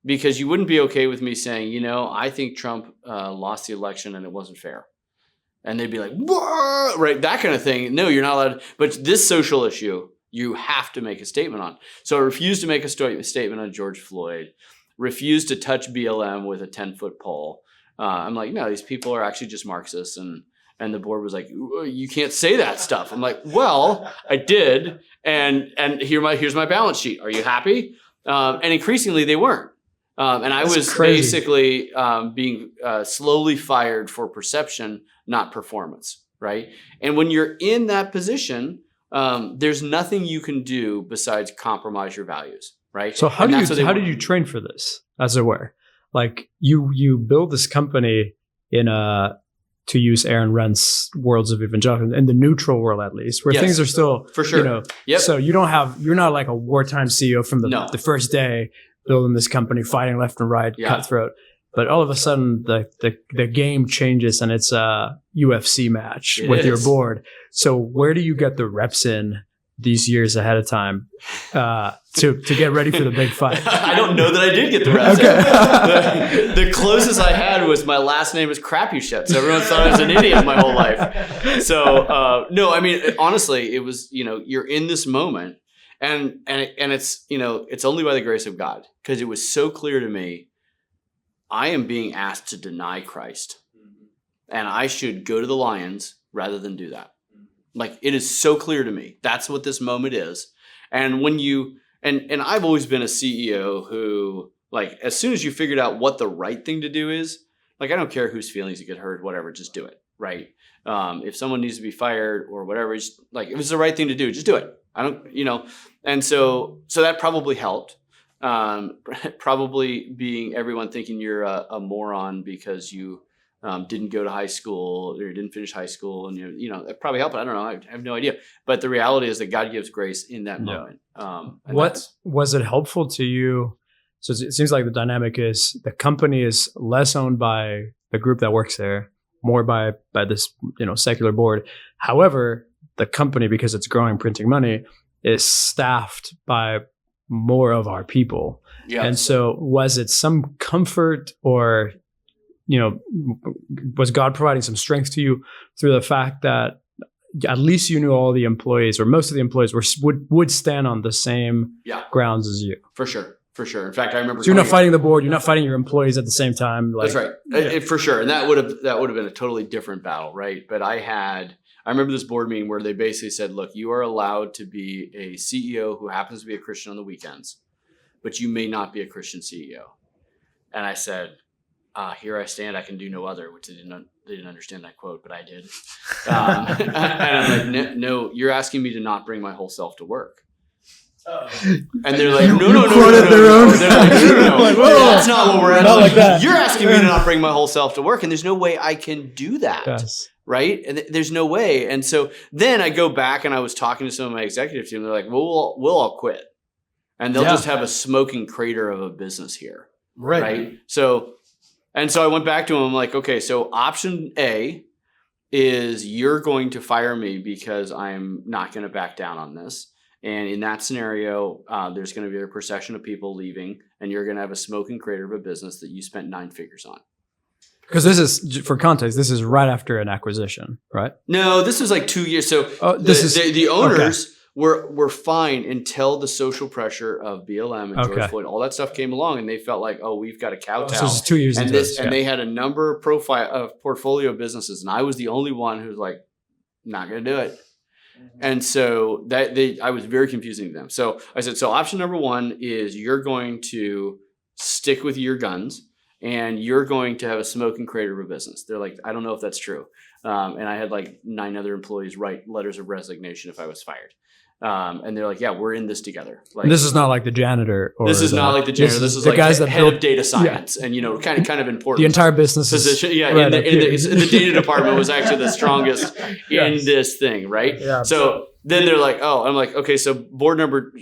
S1: Because you wouldn't be okay with me saying, I think Trump lost the election and it wasn't fair. And they'd be like, whoa, right? That kind of thing. No, you're not allowed. But this social issue, you have to make a statement on. So I refused to make a statement on George Floyd, refused to touch BLM with a 10-foot pole. I'm like, no, these people are actually just Marxists. And the board was like, you can't say that stuff. I'm like, well, I did. And here's my balance sheet. Are you happy? And increasingly they weren't. And I was basically being slowly fired for perception, not performance. Right. And when you're in that position, there's nothing you can do besides compromise your values. Right.
S3: So how did you train for this, as it were? Like you build this company to use Aaron Rent's worlds of evangelicalism, in the neutral world at least, where things are still
S1: for sure.
S3: So you're not like a wartime CEO from the first day building this company, fighting left and right, cutthroat. But all of a sudden the game changes and it's a UFC match with your board. So where do you get the reps in these years ahead of time to get ready for the big fight?
S1: I don't know that I did get the reps. Okay. The closest I had was my last name is Crapuchettes. Everyone thought I was an idiot my whole life. So no, I mean, honestly, it was, you're in this moment and it's, it's only by the grace of God, because it was so clear to me, I am being asked to deny Christ and I should go to the lions rather than do that. Like, it is so clear to me. That's what this moment is. And when you, and I've always been a CEO who, like, as soon as you figured out what the right thing to do is, like, I don't care whose feelings you get hurt, whatever, just do it. right? If someone needs to be fired or whatever, just like if it's the right thing to do, just do it. I don't, and so that probably helped. Probably being everyone thinking you're a moron because you didn't go to high school or didn't finish high school, and it probably helped. I don't know. I have no idea. But the reality is that God gives grace in that moment.
S3: What was it helpful to you? So it seems like the dynamic is the company is less owned by the group that works there, more by this secular board. However, the company, because it's growing, printing money, is staffed by more of our people. Yeah. And so was it some comfort, or was God providing some strength to you through the fact that at least you knew all the employees, or most of the employees would stand on the same grounds as you?
S1: For sure. In fact, I remember.
S3: So you're not fighting the board. You're not fighting your employees at the same time.
S1: That's right. For sure. And that would have been a totally different battle, right? But I remember this board meeting where they basically said, look, you are allowed to be a CEO who happens to be a Christian on the weekends, but you may not be a Christian CEO. And I said, here I stand, I can do no other, which they didn't understand that quote, but I did. And I'm like, no, you're asking me to not bring my whole self to work. And they're like, no. That's not what we're at. Like that. You're asking me to not bring my whole self to work, and there's no way I can do that. Yes. Right? And there's no way. And so then I go back and I was talking to some of my executive team. They're like, well, we'll all quit. And they'll just have a smoking crater of a business here. Right? So I went back to them. I'm like, okay, so option A is you're going to fire me because I'm not going to back down on this. And in that scenario, there's going to be a procession of people leaving, and you're going to have a smoking crater of a business that you spent 9 figures on.
S3: Because this is, for context, this is right after an acquisition, right?
S1: No, this was like 2 years. So the owners were fine until the social pressure of BLM and George Floyd, all that stuff came along, and they felt like, oh, we've got a kowtow.
S3: So this is 2 years into this.
S1: And they had a number of portfolio businesses, and I was the only one who was like, not going to do it. And so I was very confusing to them. So I said, so option number 1 is you're going to stick with your guns, and you're going to have a smoking crater of a business. They're like, I don't know if that's true. And I had like 9 other employees write letters of resignation if I was fired. And they're like, yeah, we're in this together. Like,
S3: this is not like the janitor.
S1: This is not like the janitor. This is the like guys that head of data science, and kind of important.
S3: The entire business
S1: position. In the data department was actually the strongest in this thing, right? Yeah. So then they're like, oh, I'm like, okay, so door number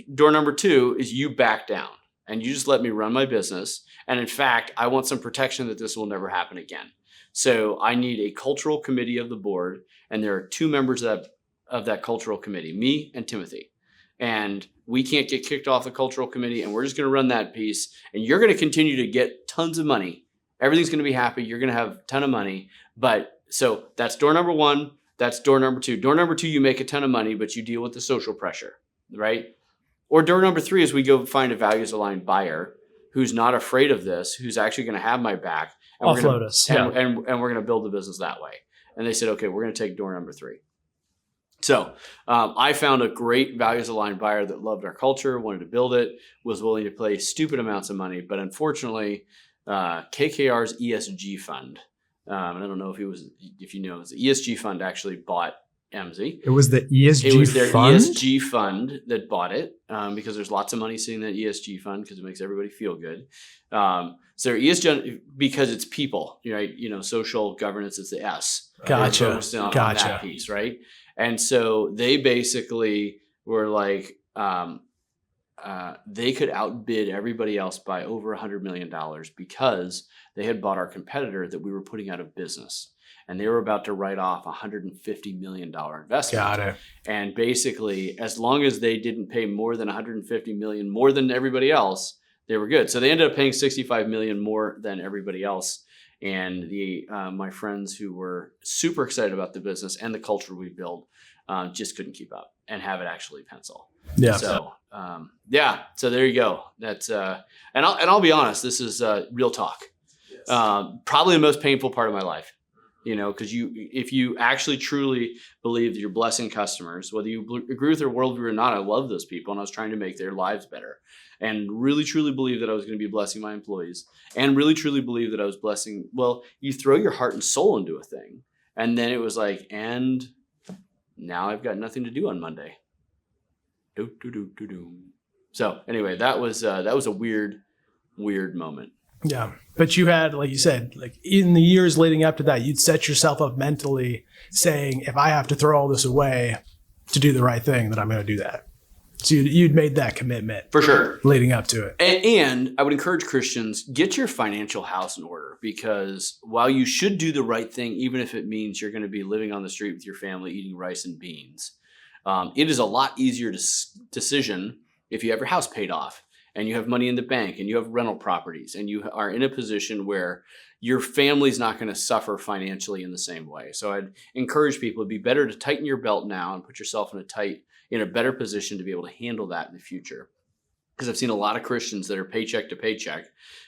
S1: 2 is you back down, and you just let me run my business. And in fact, I want some protection that this will never happen again. So I need a cultural committee of the board, and there are 2 members of that cultural committee, me and Timothy. And we can't get kicked off the cultural committee, and we're just going to run that piece. And you're going to continue to get tons of money. Everything's going to be happy. You're going to have a ton of money. But so that's door number 1. That's door number 2. Door number 2, you make a ton of money, but you deal with the social pressure, right? Or door number 3 is we go find a values-aligned buyer who's not afraid of this, who's actually going to have my back. And
S3: offload us.
S1: And we're going to build the business that way. And they said, okay, we're going to take door number 3. So I found a great values-aligned buyer that loved our culture, wanted to build it, was willing to pay stupid amounts of money. But unfortunately, KKR's ESG fund, and I don't know if it was the ESG fund actually bought MZ.
S3: It was the ESG fund?
S1: It was their ESG fund that bought it because there's lots of money sitting in that ESG fund because it makes everybody feel good. So ESG, because it's people, right? Social governance is the S.
S2: Gotcha.
S1: On that piece, right? And so they basically were like, they could outbid everybody else by over $100 million because they had bought our competitor that we were putting out of business. And they were about to write off a $150 million investment.
S2: Got it.
S1: And basically, as long as they didn't pay more than $150 million, more than everybody else, they were good. So they ended up paying $65 million more than everybody else. And my friends who were super excited about the business and the culture we built just couldn't keep up and have it actually pencil.
S2: Yeah.
S1: So so there you go. That's and I'll be honest. This is real talk. Yes. Probably the most painful part of my life. Because if you actually truly believe that you're blessing customers, whether you agree with their worldview or not, I love those people and I was trying to make their lives better, and really truly believe that I was going to be blessing my employees, and really truly believe that I was blessing. Well, you throw your heart and soul into a thing, And then it was like, and now I've got nothing to do on Monday. So anyway, that was a weird moment.
S2: Yeah. But you had, like you said, like in the years leading up to that, you'd set yourself up mentally saying, if I have to throw all this away to do the right thing, then I'm going to do that. So you'd made that commitment.
S1: For sure.
S2: Leading up to it.
S1: And I would encourage Christians, get your financial house in order, because while you should do the right thing, even if it means you're going to be living on the street with your family eating rice and beans, it is a lot easier decision if you have your house paid off and you have money in the bank and you have rental properties and you are in a position where your family's not going to suffer financially in the same way. So I'd encourage people, it'd be better to tighten your belt now and put yourself in a better position to be able to handle that in the future. Because I've seen a lot of Christians that are paycheck to paycheck,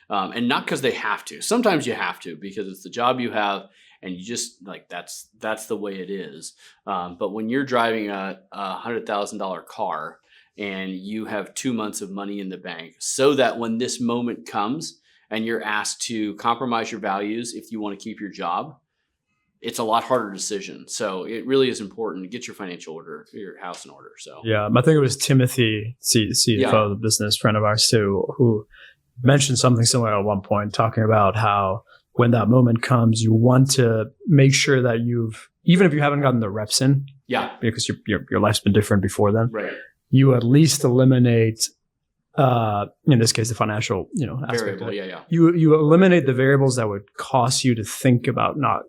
S1: and not because they have to. Sometimes you have to because it's the job you have, and you just like that's the way it is. But when you're driving a $100,000 car and you have 2 months of money in the bank, so that when this moment comes and you're asked to compromise your values if you want to keep your job, it's a lot harder decision. So it really is important to get your financial order, your house in order. So
S3: yeah, I think it was Timothy, CFO, the business friend of ours too, who mentioned something similar at one point, talking about how when that moment comes, you want to make sure that even if you haven't gotten the reps in, because your life's been different before then,
S1: right?
S3: You at least eliminate, in this case, the financial, aspect
S1: variable.
S3: of it.
S1: Yeah.
S3: You eliminate the variables that would cause you to think about not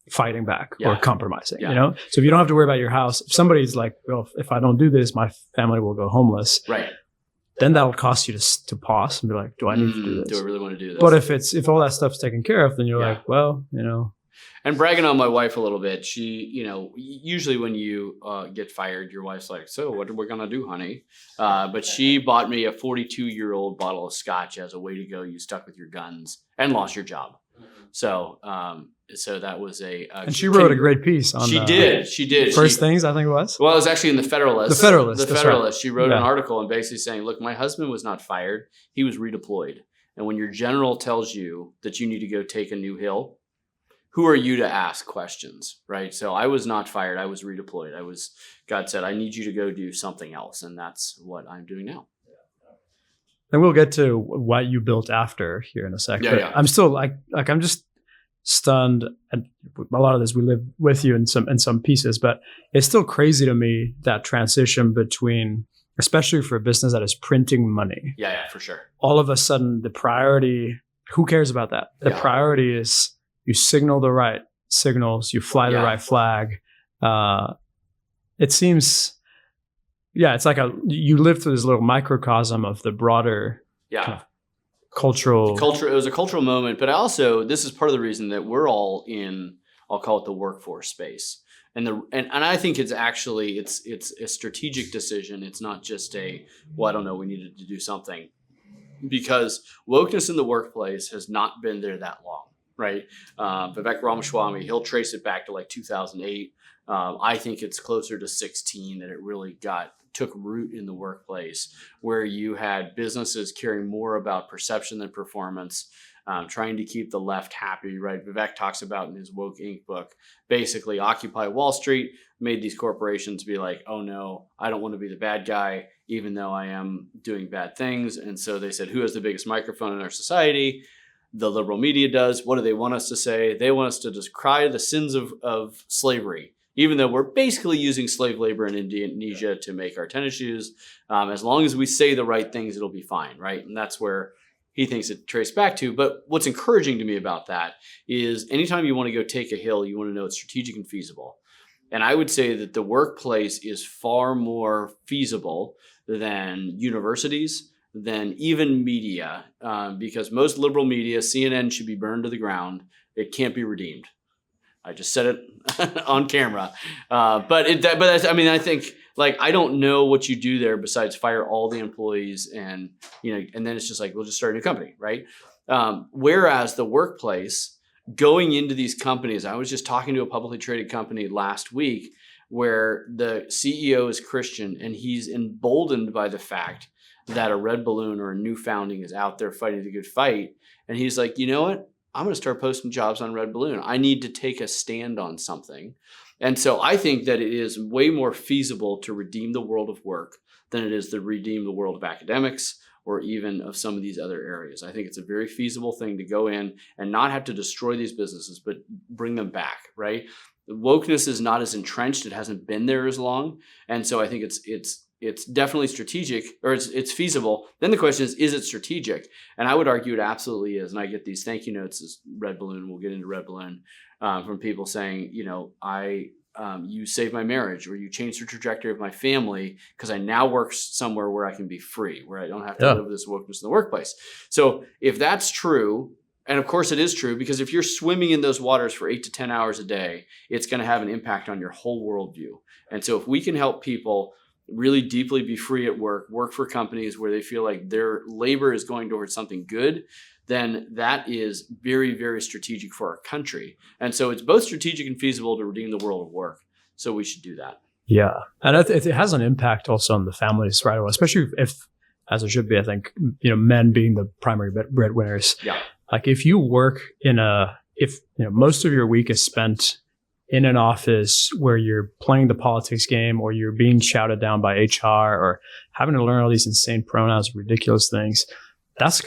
S3: fighting back or compromising, So if you don't have to worry about your house, if somebody's like, well, if I don't do this, my family will go homeless.
S1: Right.
S3: Then that'll cost you to pause and be like, do I need to do this?
S1: Do I really want to do this?
S3: But if all that stuff's taken care of, then you're like, well,
S1: And bragging on my wife a little bit, she, usually when you get fired, your wife's like, so what are we going to do, honey? But she bought me a 42-year-old bottle of scotch as a way to go. You stuck with your guns and lost your job. So that was and
S3: she wrote a great piece on.
S1: She did.
S3: First Things, I think it was.
S1: Well, it was actually in the Federalist.
S3: The Federalist.
S1: Right. She wrote an article and basically saying, look, my husband was not fired; he was redeployed. And when your general tells you that you need to go take a new hill, who are you to ask questions, right? So I was not fired; I was redeployed. God said, I need you to go do something else, and that's what I'm doing now.
S3: And we'll get to what you built after here in a second.
S1: Yeah.
S3: I'm still I'm just stunned. And a lot of this we live with you in some pieces, but it's still crazy to me that transition between, especially for a business that is printing money.
S1: Yeah, for sure.
S3: All of a sudden, the priority. Who cares about that? The priority is you signal the right signals, you fly the right flag. It seems. Yeah, it's like you live through this little microcosm of the broader kind of cultural.
S1: It was a cultural moment, but this is part of the reason that we're all in, I'll call it the workforce space. And I think it's actually, it's a strategic decision. It's not just we needed to do something. Because wokeness in the workplace has not been there that long, right? Vivek Ramaswamy, he'll trace it back to like 2008. I think it's closer to 16 that it really took root in the workplace, where you had businesses caring more about perception than performance, trying to keep the left happy, right? Vivek talks about in his Woke Inc. book, basically Occupy Wall Street made these corporations be like, oh no, I don't want to be the bad guy, even though I am doing bad things. And so they said, who has the biggest microphone in our society? The liberal media does. What do they want us to say? They want us to decry the sins of slavery, even though we're basically using slave labor in Indonesia to make our tennis shoes. As long as we say the right things, it'll be fine, right? And that's where he thinks it traced back to. But what's encouraging to me about that is anytime you want to go take a hill, you want to know it's strategic and feasible. And I would say that the workplace is far more feasible than universities, than even media, because most liberal media, CNN should be burned to the ground. It can't be redeemed. I just said it on camera. I think I don't know what you do there besides fire all the employees and then it's just like, we'll just start a new company, right? Whereas the workplace, going into these companies, I was just talking to a publicly traded company last week where the CEO is Christian and he's emboldened by the fact that a red balloon or a new founding is out there fighting the good fight. And he's like, you know what? I'm going to start posting jobs on Red Balloon. I need to take a stand on something. And so I think that it is way more feasible to redeem the world of work than it is to redeem the world of academics or even of some of these other areas. I think it's a very feasible thing to go in and not have to destroy these businesses, but bring them back, right? The wokeness is not as entrenched. It hasn't been there as long. And so I think it's definitely strategic, or it's feasible. Then the question is it strategic? And I would argue it absolutely is. And I get these thank you notes as Red Balloon. We'll get into Red Balloon from people saying, you saved my marriage, or you changed the trajectory of my family because I now work somewhere where I can be free, where I don't have to live this wokeness in the workplace. So if that's true, and of course it is true, because if you're swimming in those waters for 8 to 10 hours a day, it's going to have an impact on your whole worldview. And so if we can help people really deeply be free at work for companies where they feel like their labor is going towards something good, then that is very, very strategic for our country. And so it's both strategic and feasible to redeem the world of work. So we should do that. Yeah.
S3: And it has an impact also on the families, right? Especially if, as it should be, I think, men being the primary breadwinners.
S1: Yeah.
S3: Like if you work most of your week is spent in an office where you're playing the politics game, or you're being shouted down by HR, or having to learn all these insane pronouns, ridiculous things, that's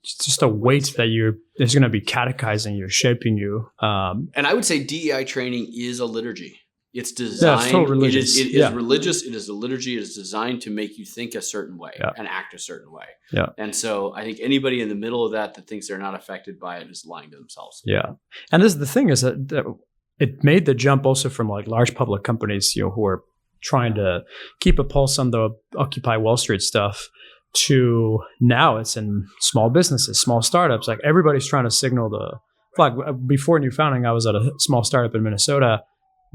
S3: just a weight that is going to be catechizing you, shaping you.
S1: And I would say DEI training is a liturgy. It's designed.
S3: It's totally religious.
S1: It is religious. It is a liturgy. It is designed to make you think a certain way and act a certain way.
S3: Yeah.
S1: And so I think anybody in the middle of that thinks they're not affected by it is lying to themselves.
S3: Yeah. And the thing is that it made the jump also from like large public companies, who are trying to keep a pulse on the Occupy Wall Street stuff, to now it's in small businesses, small startups. Like everybody's trying to signal the flag. Before New Founding, I was at a small startup in Minnesota.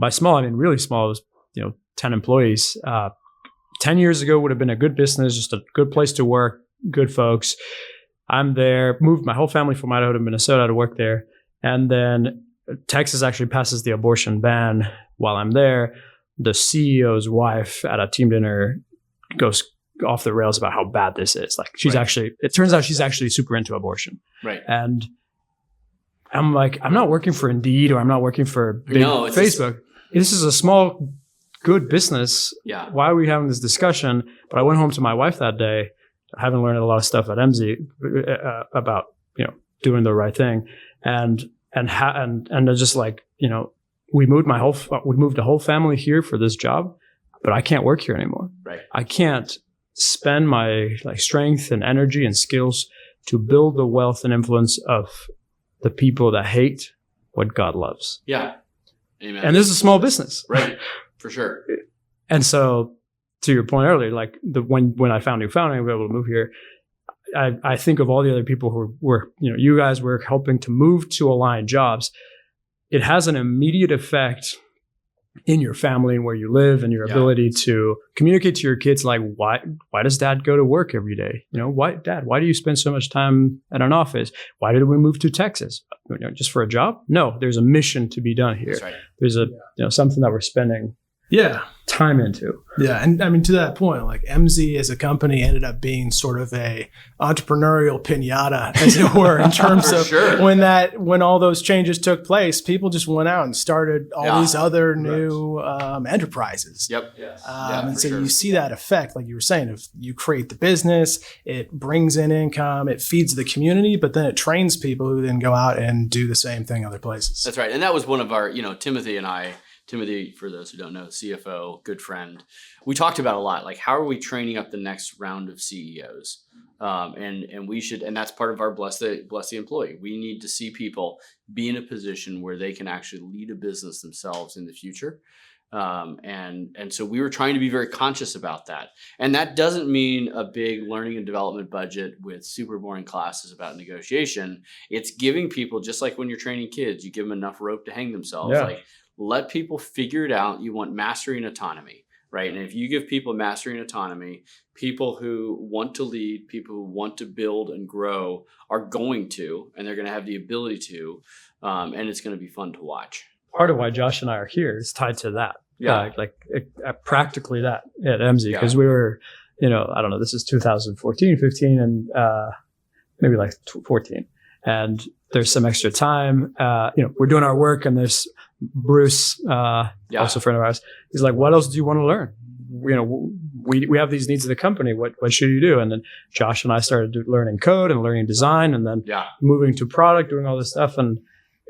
S3: By small, I mean really small. It was 10 employees. 10 years ago would have been a good business, just a good place to work, good folks. I'm there, moved my whole family from Idaho to Minnesota to work there. And then Texas actually passes the abortion ban while I'm there. The CEO's wife at a team dinner goes off the rails about how bad this is. Like it turns out she's actually super into abortion.
S1: Right.
S3: And I'm like, I'm not working for Indeed, or I'm not working for Facebook. This is a small, good business.
S1: Yeah.
S3: Why are we having this discussion? But I went home to my wife that day, having learned a lot of stuff at MZ about, doing the right thing. And they're just like, we moved the whole family here for this job, but I can't work here anymore.
S1: Right.
S3: I can't spend my strength and energy and skills to build the wealth and influence of the people that hate what God loves.
S1: Yeah. Amen.
S3: And this is a small business.
S1: Right. For sure.
S3: And so to your point earlier, when I found New Founding, I was able to move here, I think of all the other people who were, you guys were helping to move to align jobs. It has an immediate effect in your family and where you live, and your ability to communicate to your kids, like, why does dad go to work every day? Why do you spend so much time at an office? Why did we move to Texas? Just for a job? No, there's a mission to be done here.
S1: That's right.
S3: There's something that we're spending time into.
S2: Yeah. And I mean, to that point, like MZ as a company ended up being sort of a entrepreneurial pinata, as it were, in terms of when all those changes took place, people just went out and started all these other new enterprises.
S1: Yep.
S2: And so you see that effect, like you were saying, if you create the business, it brings in income, it feeds the community, but then it trains people who then go out and do the same thing other places.
S1: That's right. And that was one of our, Timothy and I, for those who don't know, CFO, good friend, we talked about a lot, like how are we training up the next round of CEOs? And we should, and that's part of our bless the employee. We need to see people be in a position where they can actually lead a business themselves in the future. And so we were trying to be very conscious about that. And that doesn't mean a big learning and development budget with super boring classes about negotiation. It's giving people, just like when you're training kids, you give them enough rope to hang themselves.
S3: Yeah.
S1: Like, let people figure it out. You want mastery and autonomy, right? And if you give people mastery and autonomy, people who want to lead, people who want to build and grow are going to, and they're going to have the ability to, and it's going to be fun to watch.
S3: Part of why Josh and I are here is tied to that.
S1: Yeah.
S3: Practically that at MZ, because we were, I don't know, this is 2014, 15, and maybe 14. And there's some extra time. We're doing our work, and there's Bruce, also a friend of ours. He's like, what else do you want to learn? We have these needs of the company. What should you do? And then Josh and I started learning code and learning design, and then moving to product, doing all this stuff. And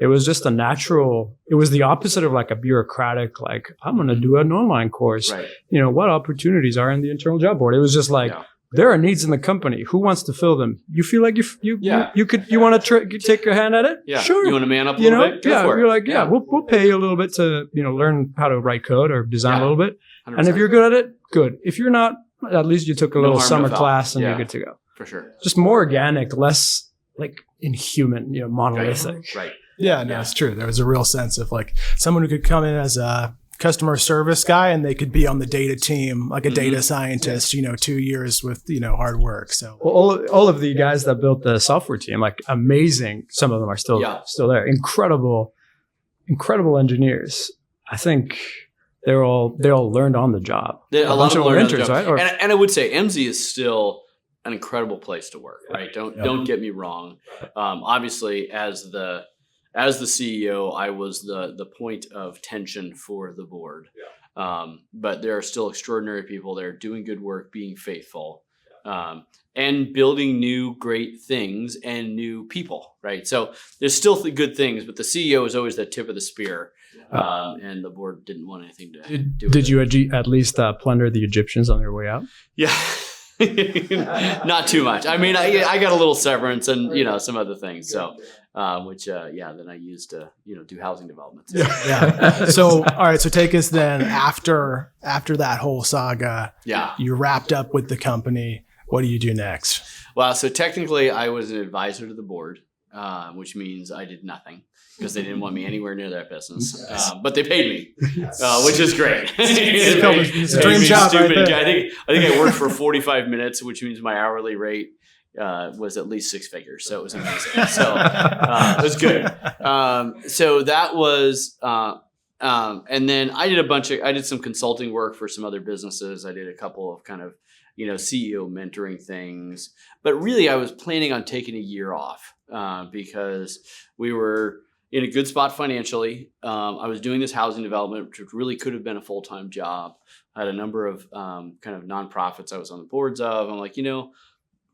S3: it was just a natural, it was the opposite of like a bureaucratic, like, I'm going to do an online course.
S1: Right.
S3: What opportunities are in the internal job board? It was just like, there are needs in the company. Who wants to fill them? You feel like you want to take a hand at it?
S1: Yeah.
S3: Sure.
S1: You want to man up a little bit? Go for it.
S3: You're like, we'll pay you a little bit to, learn how to write code or design a little bit.
S1: 100%.
S3: And if you're good at it, good. If you're not, at least you took a little summer class and you're good to go.
S1: For sure.
S3: Just more organic, less like inhuman, monolithic.
S1: Right.
S2: Yeah, no, it's true. There was a real sense of like someone who could come in as a customer service guy and they could be on the data team, like a data scientist, 2 years with, hard work. So
S3: all of the guys that built the software team, like amazing. Some of them are still there. Incredible engineers. I think they all learned on the job.
S1: A lot of them learned on the job.
S3: Right?
S1: And I would say MZ is still an incredible place to work, right? Don't get me wrong. Obviously, as the CEO, I was the point of tension for the board. But there are still extraordinary people there doing good work, being faithful, and building new great things and new people, right? So there's still good things, but the CEO is always the tip of the spear. And the board didn't want anything to do with it.
S3: Did you at least plunder the Egyptians on their way out?
S1: Yeah. Not too much. I mean, I got a little severance and, some other things. So, then I used to, do housing developments.
S2: Yeah. So, all right. So take us then after that whole saga.
S1: Yeah.
S2: You wrapped up with the company. What do you do next?
S1: Well, so technically I was an advisor to the board, which means I did nothing because they didn't want me anywhere near their business. But they paid me, which is great.
S2: It's a dream job right there.
S1: I think I worked for 45 minutes, which means my hourly rate was at least six figures. So it was amazing. So it was good. So that was, and then I did some consulting work for some other businesses. I did a couple of kind of, CEO mentoring things, but really I was planning on taking a year off because we were in a good spot financially. I was doing this housing development, which really could have been a full-time job. I had a number of kind of nonprofits I was on the boards of. I'm like,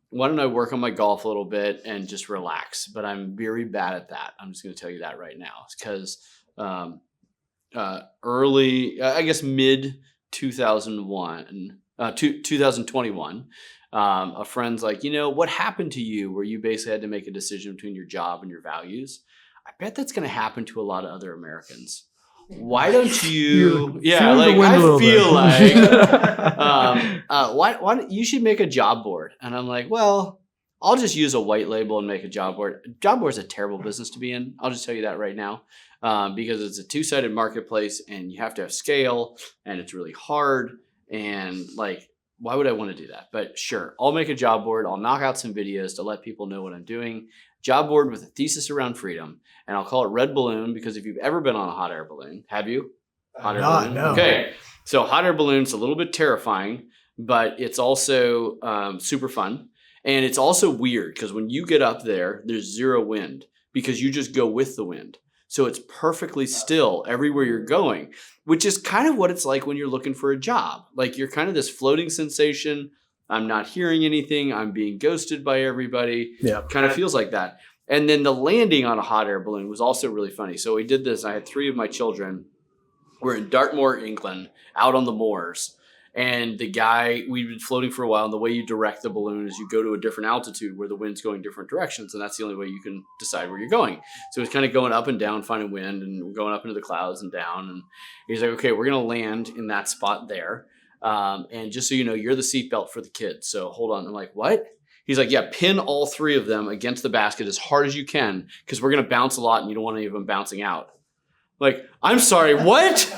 S1: why don't I work on my golf a little bit and just relax? But I'm very bad at that. I'm just going to tell you that right now. It's because mid 2021, a friend's like, what happened to you where you basically had to make a decision between your job and your values? I bet that's going to happen to a lot of other Americans. Why don't you? I feel like why don't you should make a job board? And I'm like, well, I'll just use a white label and make a job board. Job board is a terrible business to be in. I'll just tell you that right now, because it's a two-sided marketplace and you have to have scale and it's really hard. And like, why would I want to do that? But sure, I'll make a job board. I'll knock out some videos to let people know what I'm doing. Job board with a thesis around freedom. And I'll call it Red Balloon because if you've ever been on a hot air balloon, have you? Hot air balloon?
S2: No.
S1: Okay. So hot air balloon's a little bit terrifying, but it's also super fun. And it's also weird because when you get up there, there's zero wind because you just go with the wind. So it's perfectly still everywhere you're going, which is kind of what it's like when you're looking for a job. Like you're kind of this floating sensation. I'm not hearing anything. I'm being ghosted by everybody.
S2: Yeah.
S1: Kind of feels like that. And then the landing on a hot air balloon was also really funny. So we did this. I had 3 of my children. We're in Dartmoor, England, out on the moors. And the guy, we'd been floating for a while. And the way you direct the balloon is you go to a different altitude where the wind's going different directions. And that's the only way you can decide where you're going. So it's kind of going up and down, finding wind, and we're going up into the clouds and down. And he's like, okay, we're going to land in that spot there. And just so you know, you're the seatbelt for the kids. So hold on. I'm like, what? He's like, yeah, pin all 3 of them against the basket as hard as you can because we're going to bounce a lot and you don't want any of them bouncing out. Like, I'm sorry, what?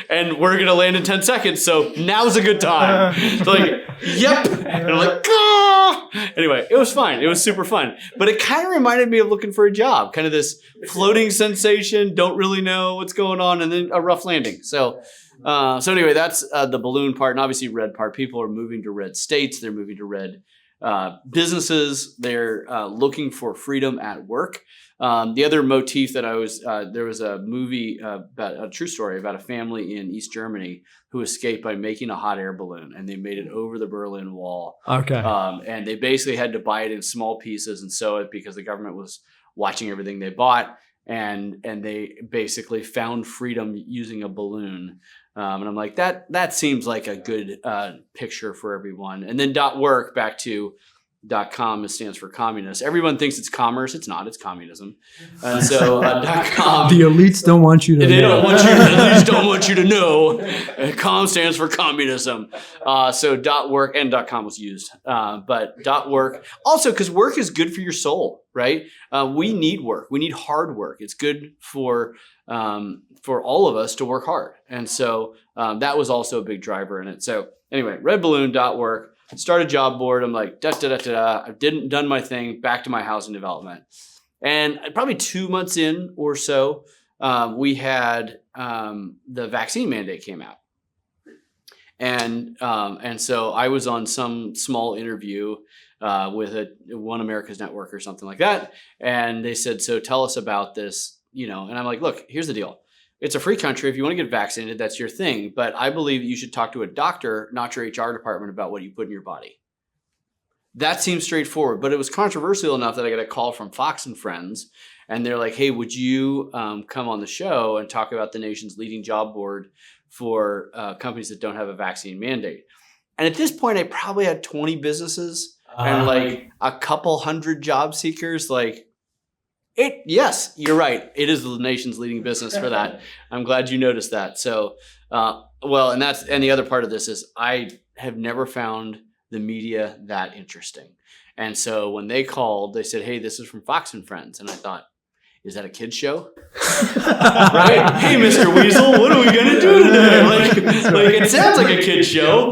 S1: And we're going to land in 10 seconds, so now's a good time. So like, yep. And I'm like, ah! Anyway, it was fine. It was super fun. But it kind of reminded me of looking for a job, kind of this floating sensation, don't really know what's going on, and then a rough landing. So anyway, that's the balloon part, and obviously red part. People are moving to red states. They're moving to red businesses. They're looking for freedom at work. The other motif that there was a movie about a true story about a family in East Germany who escaped by making a hot air balloon, and they made it over the Berlin Wall.
S3: Okay.
S1: And they basically had to buy it in small pieces and sew it because the government was watching everything they bought. And they basically found freedom using a balloon. And I'm like, that seems like a good picture for everyone. And then .work, back to .com, it stands for communist. Everyone thinks it's commerce. It's not. It's communism. And so .com.
S3: The elites don't want you to know.
S1: Elites don't want you to know. Com stands for communism. So .work and .com was used. But .work, also because work is good for your soul, right? We need work. We need hard work. It's good for all of us to work hard. And so that was also a big driver in it. So anyway, redballoon.work. Start a job board. I'm like, I've done my thing, back to my housing development. And probably 2 months in or so, we had the vaccine mandate came out. And so I was on some small interview with One America's Network or something like that. And they said, so tell us about this, and I'm like, look, here's the deal. It's a free country. If you want to get vaccinated, that's your thing. But I believe that you should talk to a doctor, not your HR department, about what you put in your body. That seems straightforward, but it was controversial enough that I got a call from Fox and Friends, and they're like, hey, would you come on the show and talk about the nation's leading job board for companies that don't have a vaccine mandate? And at this point, I probably had 20 businesses and like a couple hundred job seekers. Yes, you're right. It is the nation's leading business for that. I'm glad you noticed that. So, and the other part of this is I have never found the media that interesting. And so when they called, they said, hey, this is from Fox and Friends. And I thought, is that a kid's show? Right? Hey, Mr. Weasel, what are we going to do today? It sounds like a kid's show.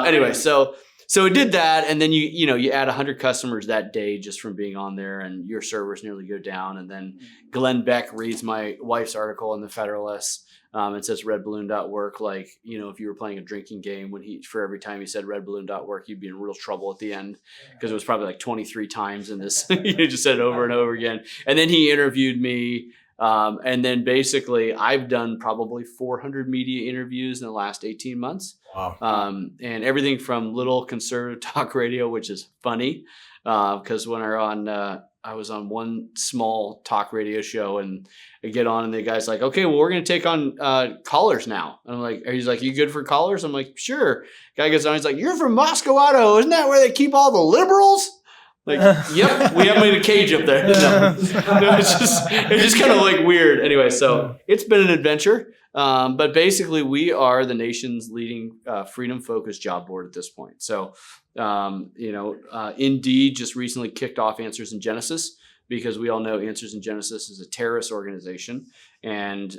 S1: Anyway, so it did that, and then you add 100 customers that day just from being on there, and your servers nearly go down. And then Glenn Beck reads my wife's article in the Federalist. It says redballoon.work. If you were playing a drinking game, for every time he said redballoon.work, you'd be in real trouble at the end because it was probably like 23 times in this. You just said it over and over again. And then he interviewed me. And then basically I've done probably 400 media interviews in the last 18 months. Wow. And everything from little conservative talk radio, which is funny, because when I was on one small talk radio show, and I get on and the guy's like, okay, well, we're going to take on callers now. And I'm like, he's like, you good for callers? I'm like, sure. Guy gets on, he's like, you're from Moscow, isn't that where they keep all the liberals? Yep, we have them in a cage up there. No, it's just kind of weird. Anyway, so it's been an adventure. But basically, we are the nation's leading freedom-focused job board at this point. So, Indeed just recently kicked off Answers in Genesis, because we all know Answers in Genesis is a terrorist organization. And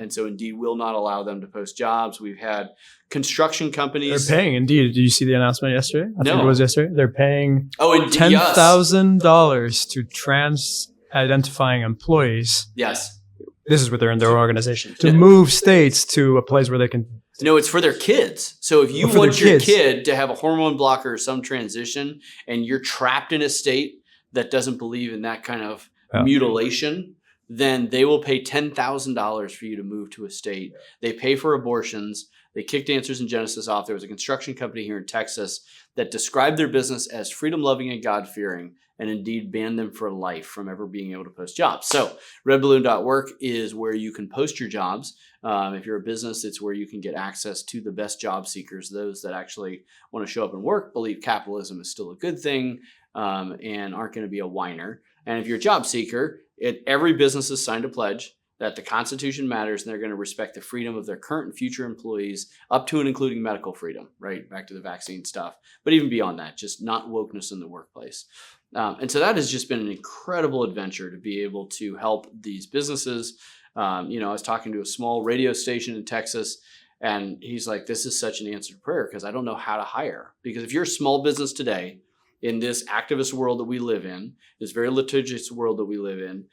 S1: so Indeed will not allow them to post jobs. We've had construction companies.
S3: They're paying Indeed. Did you see the announcement yesterday? I think it was yesterday. They're paying $10,000 to trans-identifying employees.
S1: Yes.
S3: This is within their organization. To move states to a place where they can...
S1: No, it's for their kids. So if you want your kid to have a hormone blocker or some transition, and you're trapped in a state that doesn't believe in that kind of mutilation, then they will pay $10,000 for you to move to a state. They pay for abortions. They kicked Answers in Genesis off. There was a construction company here in Texas that described their business as freedom-loving and God-fearing, and Indeed banned them for life from ever being able to post jobs. So redballoon.work is where you can post your jobs. If you're a business, it's where you can get access to the best job seekers, those that actually want to show up and work, believe capitalism is still a good thing, and aren't going to be a whiner. And if you're a job seeker, every business has signed a pledge that the Constitution matters, and they're going to respect the freedom of their current and future employees, up to and including medical freedom, right? Back to the vaccine stuff. But even beyond that, just not wokeness in the workplace. And so that has just been an incredible adventure to be able to help these businesses. I was talking to a small radio station in Texas, and he's like, this is such an answered prayer because I don't know how to hire. Because if you're a small business today, in this activist world that we live in, this very litigious world that we live in,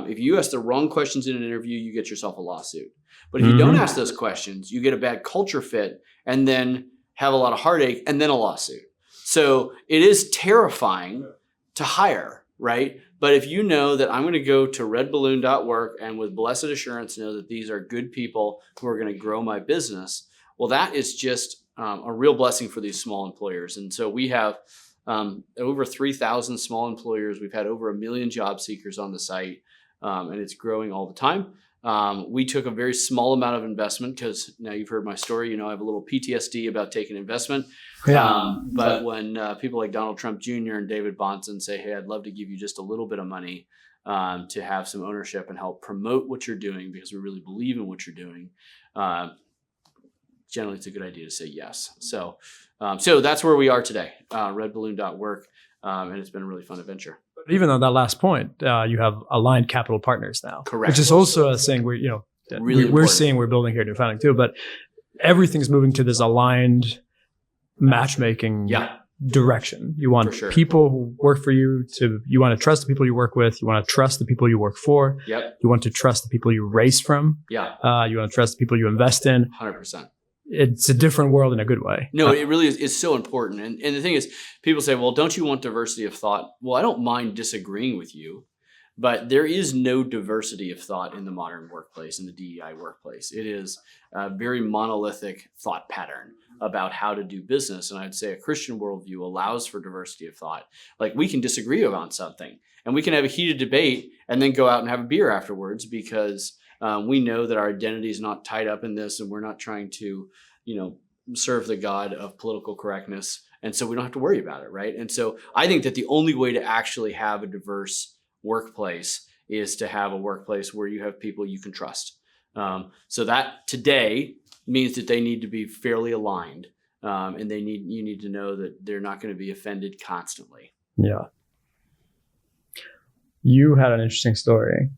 S1: if you ask the wrong questions in an interview, you get yourself a lawsuit. But if you don't ask those questions, you get a bad culture fit and then have a lot of heartache and then a lawsuit. So it is terrifying to hire, right? But if you know that I'm going to go to redballoon.work and with blessed assurance know that these are good people who are going to grow my business, well, that is just a real blessing for these small employers. And so we have over 3,000 small employers. We've had over 1 million job seekers on the site, and it's growing all the time. We took a very small amount of investment because now you've heard my story. You know, I have a little PTSD about taking investment.
S2: Yeah.
S1: But when people like Donald Trump Jr. and David Bahnsen say, hey, I'd love to give you just a little bit of money to have some ownership and help promote what you're doing because we really believe in what you're doing, generally it's a good idea to say yes. So that's where we are today, redballoon.work, and it's been a really fun adventure.
S3: Even on that last point, you have aligned capital partners now.
S1: Correct.
S3: Which is also a thing we're seeing, we're building here at New Founding too, but everything's moving to this aligned matchmaking direction. You want people who work for you you want to trust the people you work with. You want to trust the people you work for.
S1: Yep.
S3: You want to trust the people you race from.
S1: Yeah.
S3: You want to trust the people you invest in.
S1: 100%.
S3: It's a different world in a good way.
S1: No, it really is. It's so important. And the thing is, people say, well, don't you want diversity of thought? Well, I don't mind disagreeing with you, but there is no diversity of thought in the modern workplace, in the DEI workplace. It is a very monolithic thought pattern about how to do business. And I'd say a Christian worldview allows for diversity of thought. Like we can disagree about something and we can have a heated debate and then go out and have a beer afterwards because we know that our identity is not tied up in this and we're not trying to, serve the God of political correctness. And so we don't have to worry about it, right? And so I think that the only way to actually have a diverse workplace is to have a workplace where you have people you can trust. So that today means that they need to be fairly aligned, and you need to know that they're not going to be offended constantly.
S3: Yeah. You had an interesting story.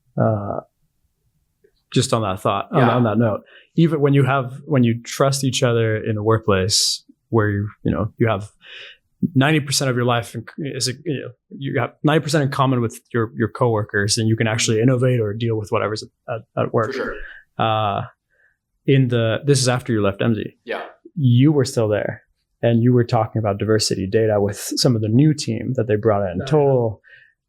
S3: Just on that thought, on that note, even when you trust each other in a workplace where you have 90% of your life you have 90% in common with your coworkers, and you can actually innovate or deal with whatever's at work.
S1: For sure.
S3: This is after you left MZ.
S1: Yeah,
S3: you were still there, and you were talking about diversity data with some of the new team that they brought in, Toll,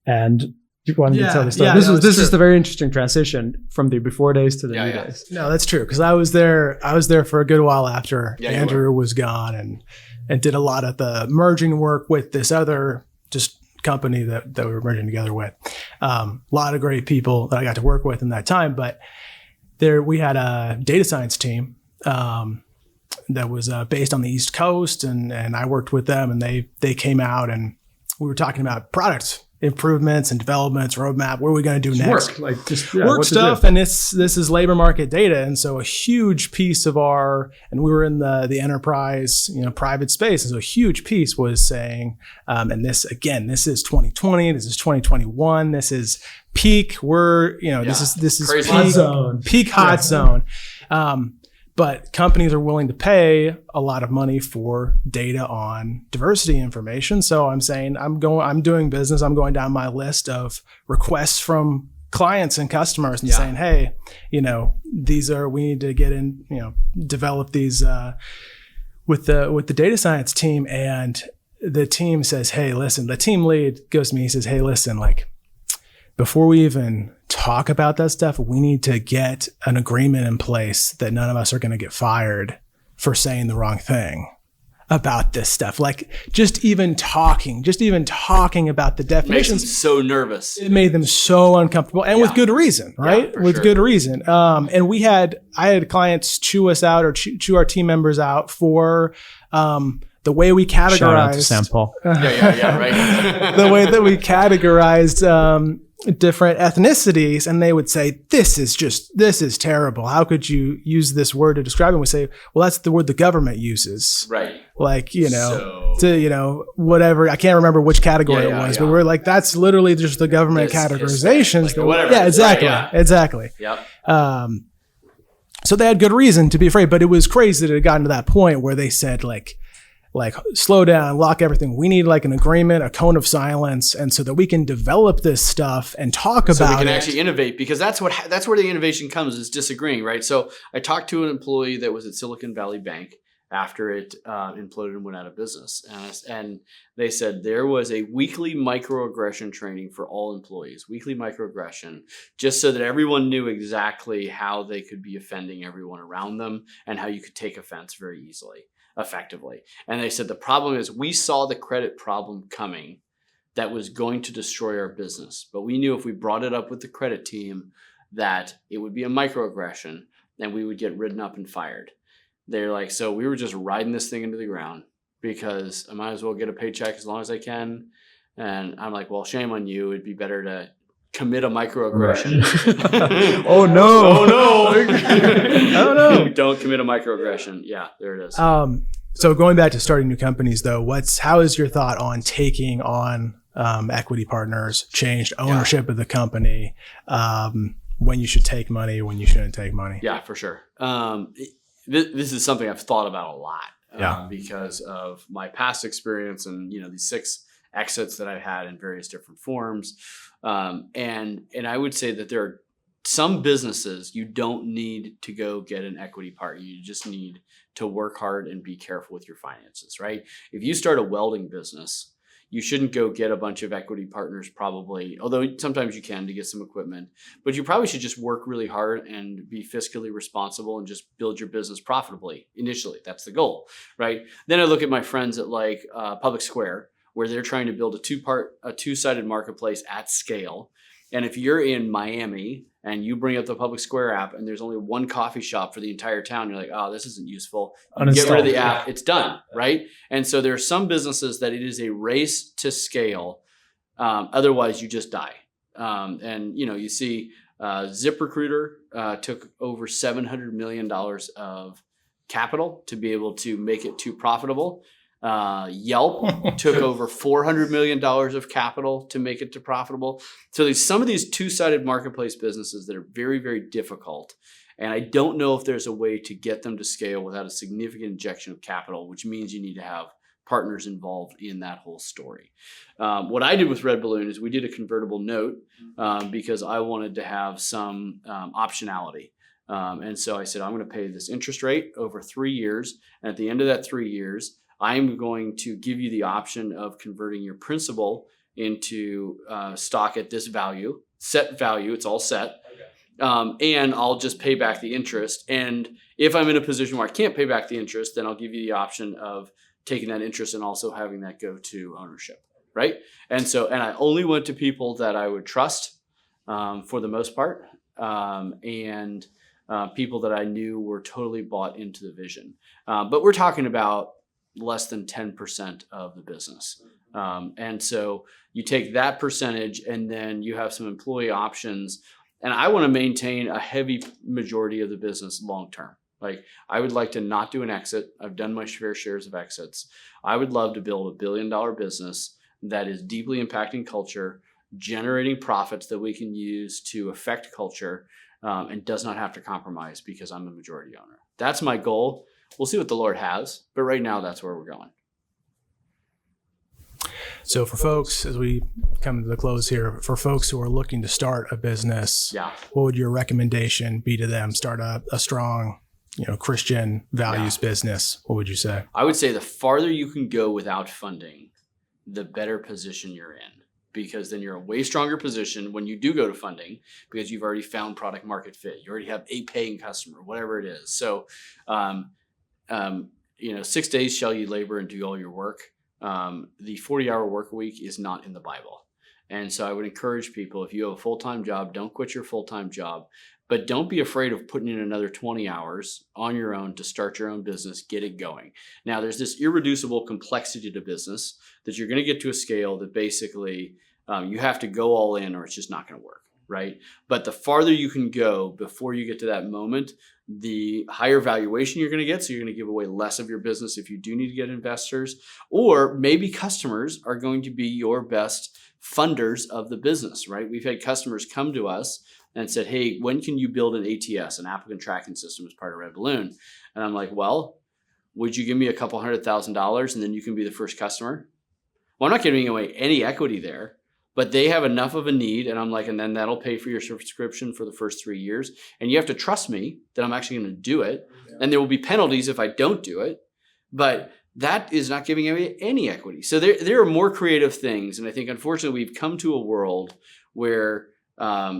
S3: and. Why don't you tell the story? This is the very interesting transition from the before days to the new days.
S2: No, that's true. Because I was there for a good while after Andrew was gone, and did a lot of the merging work with this other just company that we were merging together with. A lot of great people that I got to work with in that time. But there we had a data science team that was based on the East Coast, and I worked with them, and they came out and we were talking about products. Improvements and developments, roadmap. What are we going to do next? Work stuff, and this is labor market data, and so a huge piece of and we were in the enterprise, private space, and so a huge piece was saying, and this is 2020, this is 2021, this is peak. This is peak hot zone. But companies are willing to pay a lot of money for data on diversity information. So I'm saying I'm doing business. I'm going down my list of requests from clients and customers and saying, hey, we need to get in, develop these with the data science team. And the team says, hey, listen, the team lead goes to me, he says, hey, listen, before we even talk about that stuff, we need to get an agreement in place that none of us are going to get fired for saying the wrong thing about this stuff. Just even talking about the definitions.
S1: Makes them so nervous.
S2: It made them so uncomfortable, and with good reason, right? With good reason. And I had clients chew us out or chew our team members out for, the way we categorized.
S3: Shout out to Sam Paul.
S1: Right.
S2: The way that we categorized different ethnicities, and they would say, this is terrible. How could you use this word to describe it? We say, well, that's the word the government uses.
S1: Right.
S2: Whatever. I can't remember which category it was, but we're like, that's literally just the government categorizations.
S1: Whatever.
S2: Yeah, exactly.
S1: Right,
S2: Exactly.
S1: Yep.
S2: So they had good reason to be afraid, but it was crazy that it had gotten to that point where they said slow down, lock everything. We need an agreement, a cone of silence, and so that we can develop this stuff and talk about it. So we can
S1: actually innovate, because that's where the innovation comes, is disagreeing, right? So I talked to an employee that was at Silicon Valley Bank, after it imploded and went out of business. And they said there was a weekly microaggression training for all employees, weekly microaggression, just so that everyone knew exactly how they could be offending everyone around them and how you could take offense very easily, effectively. And they said the problem is we saw the credit problem coming that was going to destroy our business. But we knew if we brought it up with the credit team that it would be a microaggression and we would get ridden up and fired. They're like, so we were just riding this thing into the ground because I might as well get a paycheck as long as I can. And I'm like, well, shame on you. It'd be better to commit a microaggression.
S3: Right. Oh, no.
S1: Oh, no.
S3: Oh, no.
S1: Don't commit a microaggression. Yeah, there it is.
S2: So going back to starting new companies, though, how is your thought on taking on equity partners, changed ownership of the company, when you should take money, when you shouldn't take money?
S1: Yeah, for sure. This is something I've thought about a lot because of my past experience and, these 6 exits that I've had in various different forms. And I would say that there are some businesses you don't need to go get an equity partner. You just need to work hard and be careful with your finances, right? If you start a welding business, you shouldn't go get a bunch of equity partners probably, although sometimes you can to get some equipment, but you probably should just work really hard and be fiscally responsible and just build your business profitably initially. That's the goal, right? Then I look at my friends at like Public Square, where they're trying to build a two-sided marketplace at scale. And if you're in Miami and you bring up the Public Square app and there's only one coffee shop for the entire town, you're like, oh, this isn't useful. You get rid of the app, it's done, right? And so there are some businesses that it is a race to scale. Otherwise, you just die. And you see ZipRecruiter took over $700 million of capital to be able to make it too profitable. Yelp took over $400 million of capital to make it to profitable. So there's some of these two-sided marketplace businesses that are very, very difficult. And I don't know if there's a way to get them to scale without a significant injection of capital, which means you need to have partners involved in that whole story. What I did with Red Balloon is we did a convertible note because I wanted to have some optionality. And so I said, I'm going to pay this interest rate over 3 years. And at the end of that 3 years, I'm going to give you the option of converting your principal into stock at this value, set value. It's all set. Okay. And I'll just pay back the interest. And if I'm in a position where I can't pay back the interest, then I'll give you the option of taking that interest and also having that go to ownership. Right. And I only went to people that I would trust for the most part. And people that I knew were totally bought into the vision. But we're talking about less than 10% of the business. And so you take that percentage and then you have some employee options. And I want to maintain a heavy majority of the business long-term. Like I would like to not do an exit. I've done my fair shares of exits. I would love to build $1 billion business that is deeply impacting culture, generating profits that we can use to affect culture, and does not have to compromise because I'm the majority owner. That's my goal. We'll see what the Lord has, but right now that's where we're going.
S2: So for folks, as we come to the close here, for folks who are looking to start a business, what would your recommendation be to them? Start a strong, Christian values business. What would you say?
S1: I would say the farther you can go without funding, the better position you're in, because then you're in a way stronger position when you do go to funding because you've already found product market fit. You already have a paying customer, whatever it is. So, 6 days shall you labor and do all your work. The 40-hour work week is not in the Bible. And so I would encourage people, if you have a full-time job, don't quit your full-time job, but don't be afraid of putting in another 20 hours on your own to start your own business, get it going. Now, there's this irreducible complexity to business that you're going to get to a scale that basically you have to go all in or it's just not going to work. Right. But the farther you can go before you get to that moment, the higher valuation you're going to get. So you're going to give away less of your business if you do need to get investors, or maybe customers are going to be your best funders of the business. Right. We've had customers come to us and said, hey, when can you build an ATS, an applicant tracking system, as part of Red Balloon? And I'm like, well, would you give me a couple $100,000 and then you can be the first customer? Well, I'm not giving away any equity there. But they have enough of a need, and I'm like, and then that'll pay for your subscription for the first 3 years. And you have to trust me that I'm actually going to do it. Yeah. And there will be penalties if I don't do it. But that is not giving away any equity. So there are more creative things. And I think, unfortunately, we've come to a world where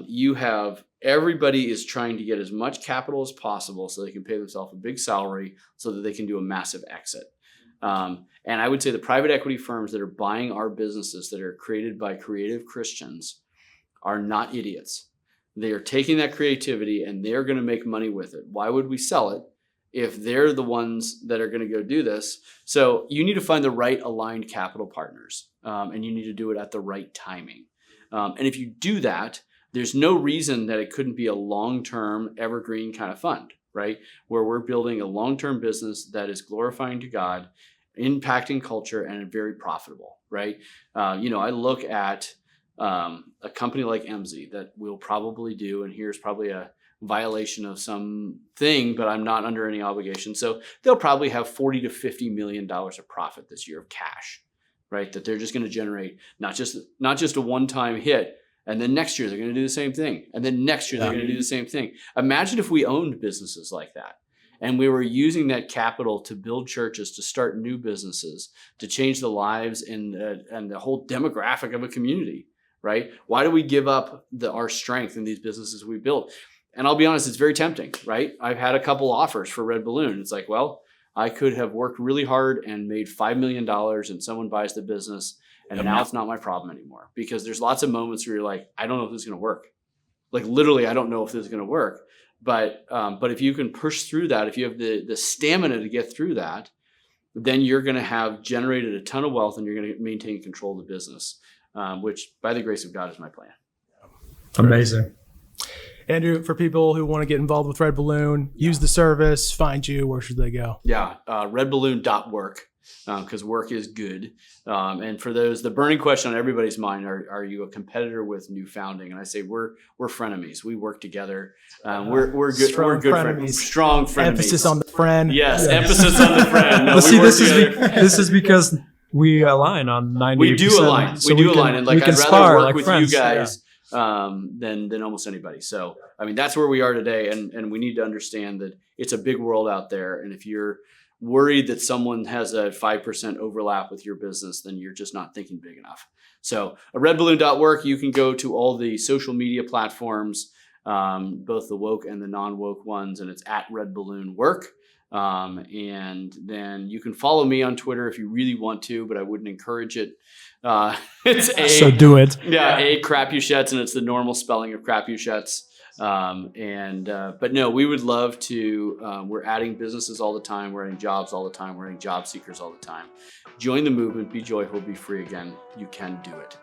S1: you have everybody is trying to get as much capital as possible so they can pay themselves a big salary so that they can do a massive exit. And I would say the private equity firms that are buying our businesses that are created by creative Christians are not idiots. They are taking that creativity and they're going to make money with it. Why would we sell it if they're the ones that are going to go do this? So you need to find the right aligned capital partners, and you need to do it at the right timing. And if you do that, there's no reason that it couldn't be a long-term evergreen kind of fund, right? Where we're building a long-term business that is glorifying to God, impacting culture, and very profitable, right? I look at a company like MZ that we'll probably do, and here's probably a violation of something, but I'm not under any obligation. So they'll probably have $40 to $50 million of profit this year of cash, right? That they're just going to generate, not just a one-time hit. And then next year they're going to do the same thing. And then next year they're going to do the same thing. Imagine if we owned businesses like that and we were using that capital to build churches, to start new businesses, to change the lives and the whole demographic of a community, right? Why do we give up our strength in these businesses we built? And I'll be honest, it's very tempting, right? I've had a couple offers for Red Balloon. It's like, well, I could have worked really hard and made $5 million and someone buys the business. And now it's not my problem anymore, because there's lots of moments where you're like, I don't know if this is going to work. Like literally, I don't know if this is going to work. But if you can push through that, if you have the stamina to get through that, then you're going to have generated a ton of wealth and you're going to maintain control of the business, which by the grace of God is my plan.
S3: Amazing.
S2: Andrew, for people who want to get involved with Red Balloon, use the service, find you, where should they go?
S1: Yeah, redballoon.work. Because work is good. And for those, the burning question on everybody's mind, are you a competitor with new founding? And I say we're frenemies. We work together. We're good. We're good friends. Strong frenemies.
S2: Emphasis on the friend.
S1: Yes, emphasis on the friend. No,
S3: see, this is because we align on 90%.
S1: We do align.
S3: So
S1: we do align. And like, I'd rather work with
S3: friends.
S1: you guys than almost anybody. So, I mean, that's where we are today. And we need to understand that it's a big world out there. And if you're worried that someone has a 5% overlap with your business, then you're just not thinking big enough. So redballoon.work, you can go to all the social media platforms, both the woke and the non-woke ones, and it's at redballoonwork. And then you can follow me on Twitter if you really want to, but I wouldn't encourage it.
S3: So do it.
S1: Yeah, Crapuchettes, and it's the normal spelling of Crapuchettes. But no, we would love to, we're adding businesses all the time. We're adding jobs all the time. We're adding job seekers all the time. Join the movement, be joyful, be free again. You can do it.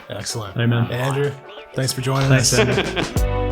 S2: Excellent.
S3: Amen.
S2: Andrew, thanks for joining us.
S3: Andrew.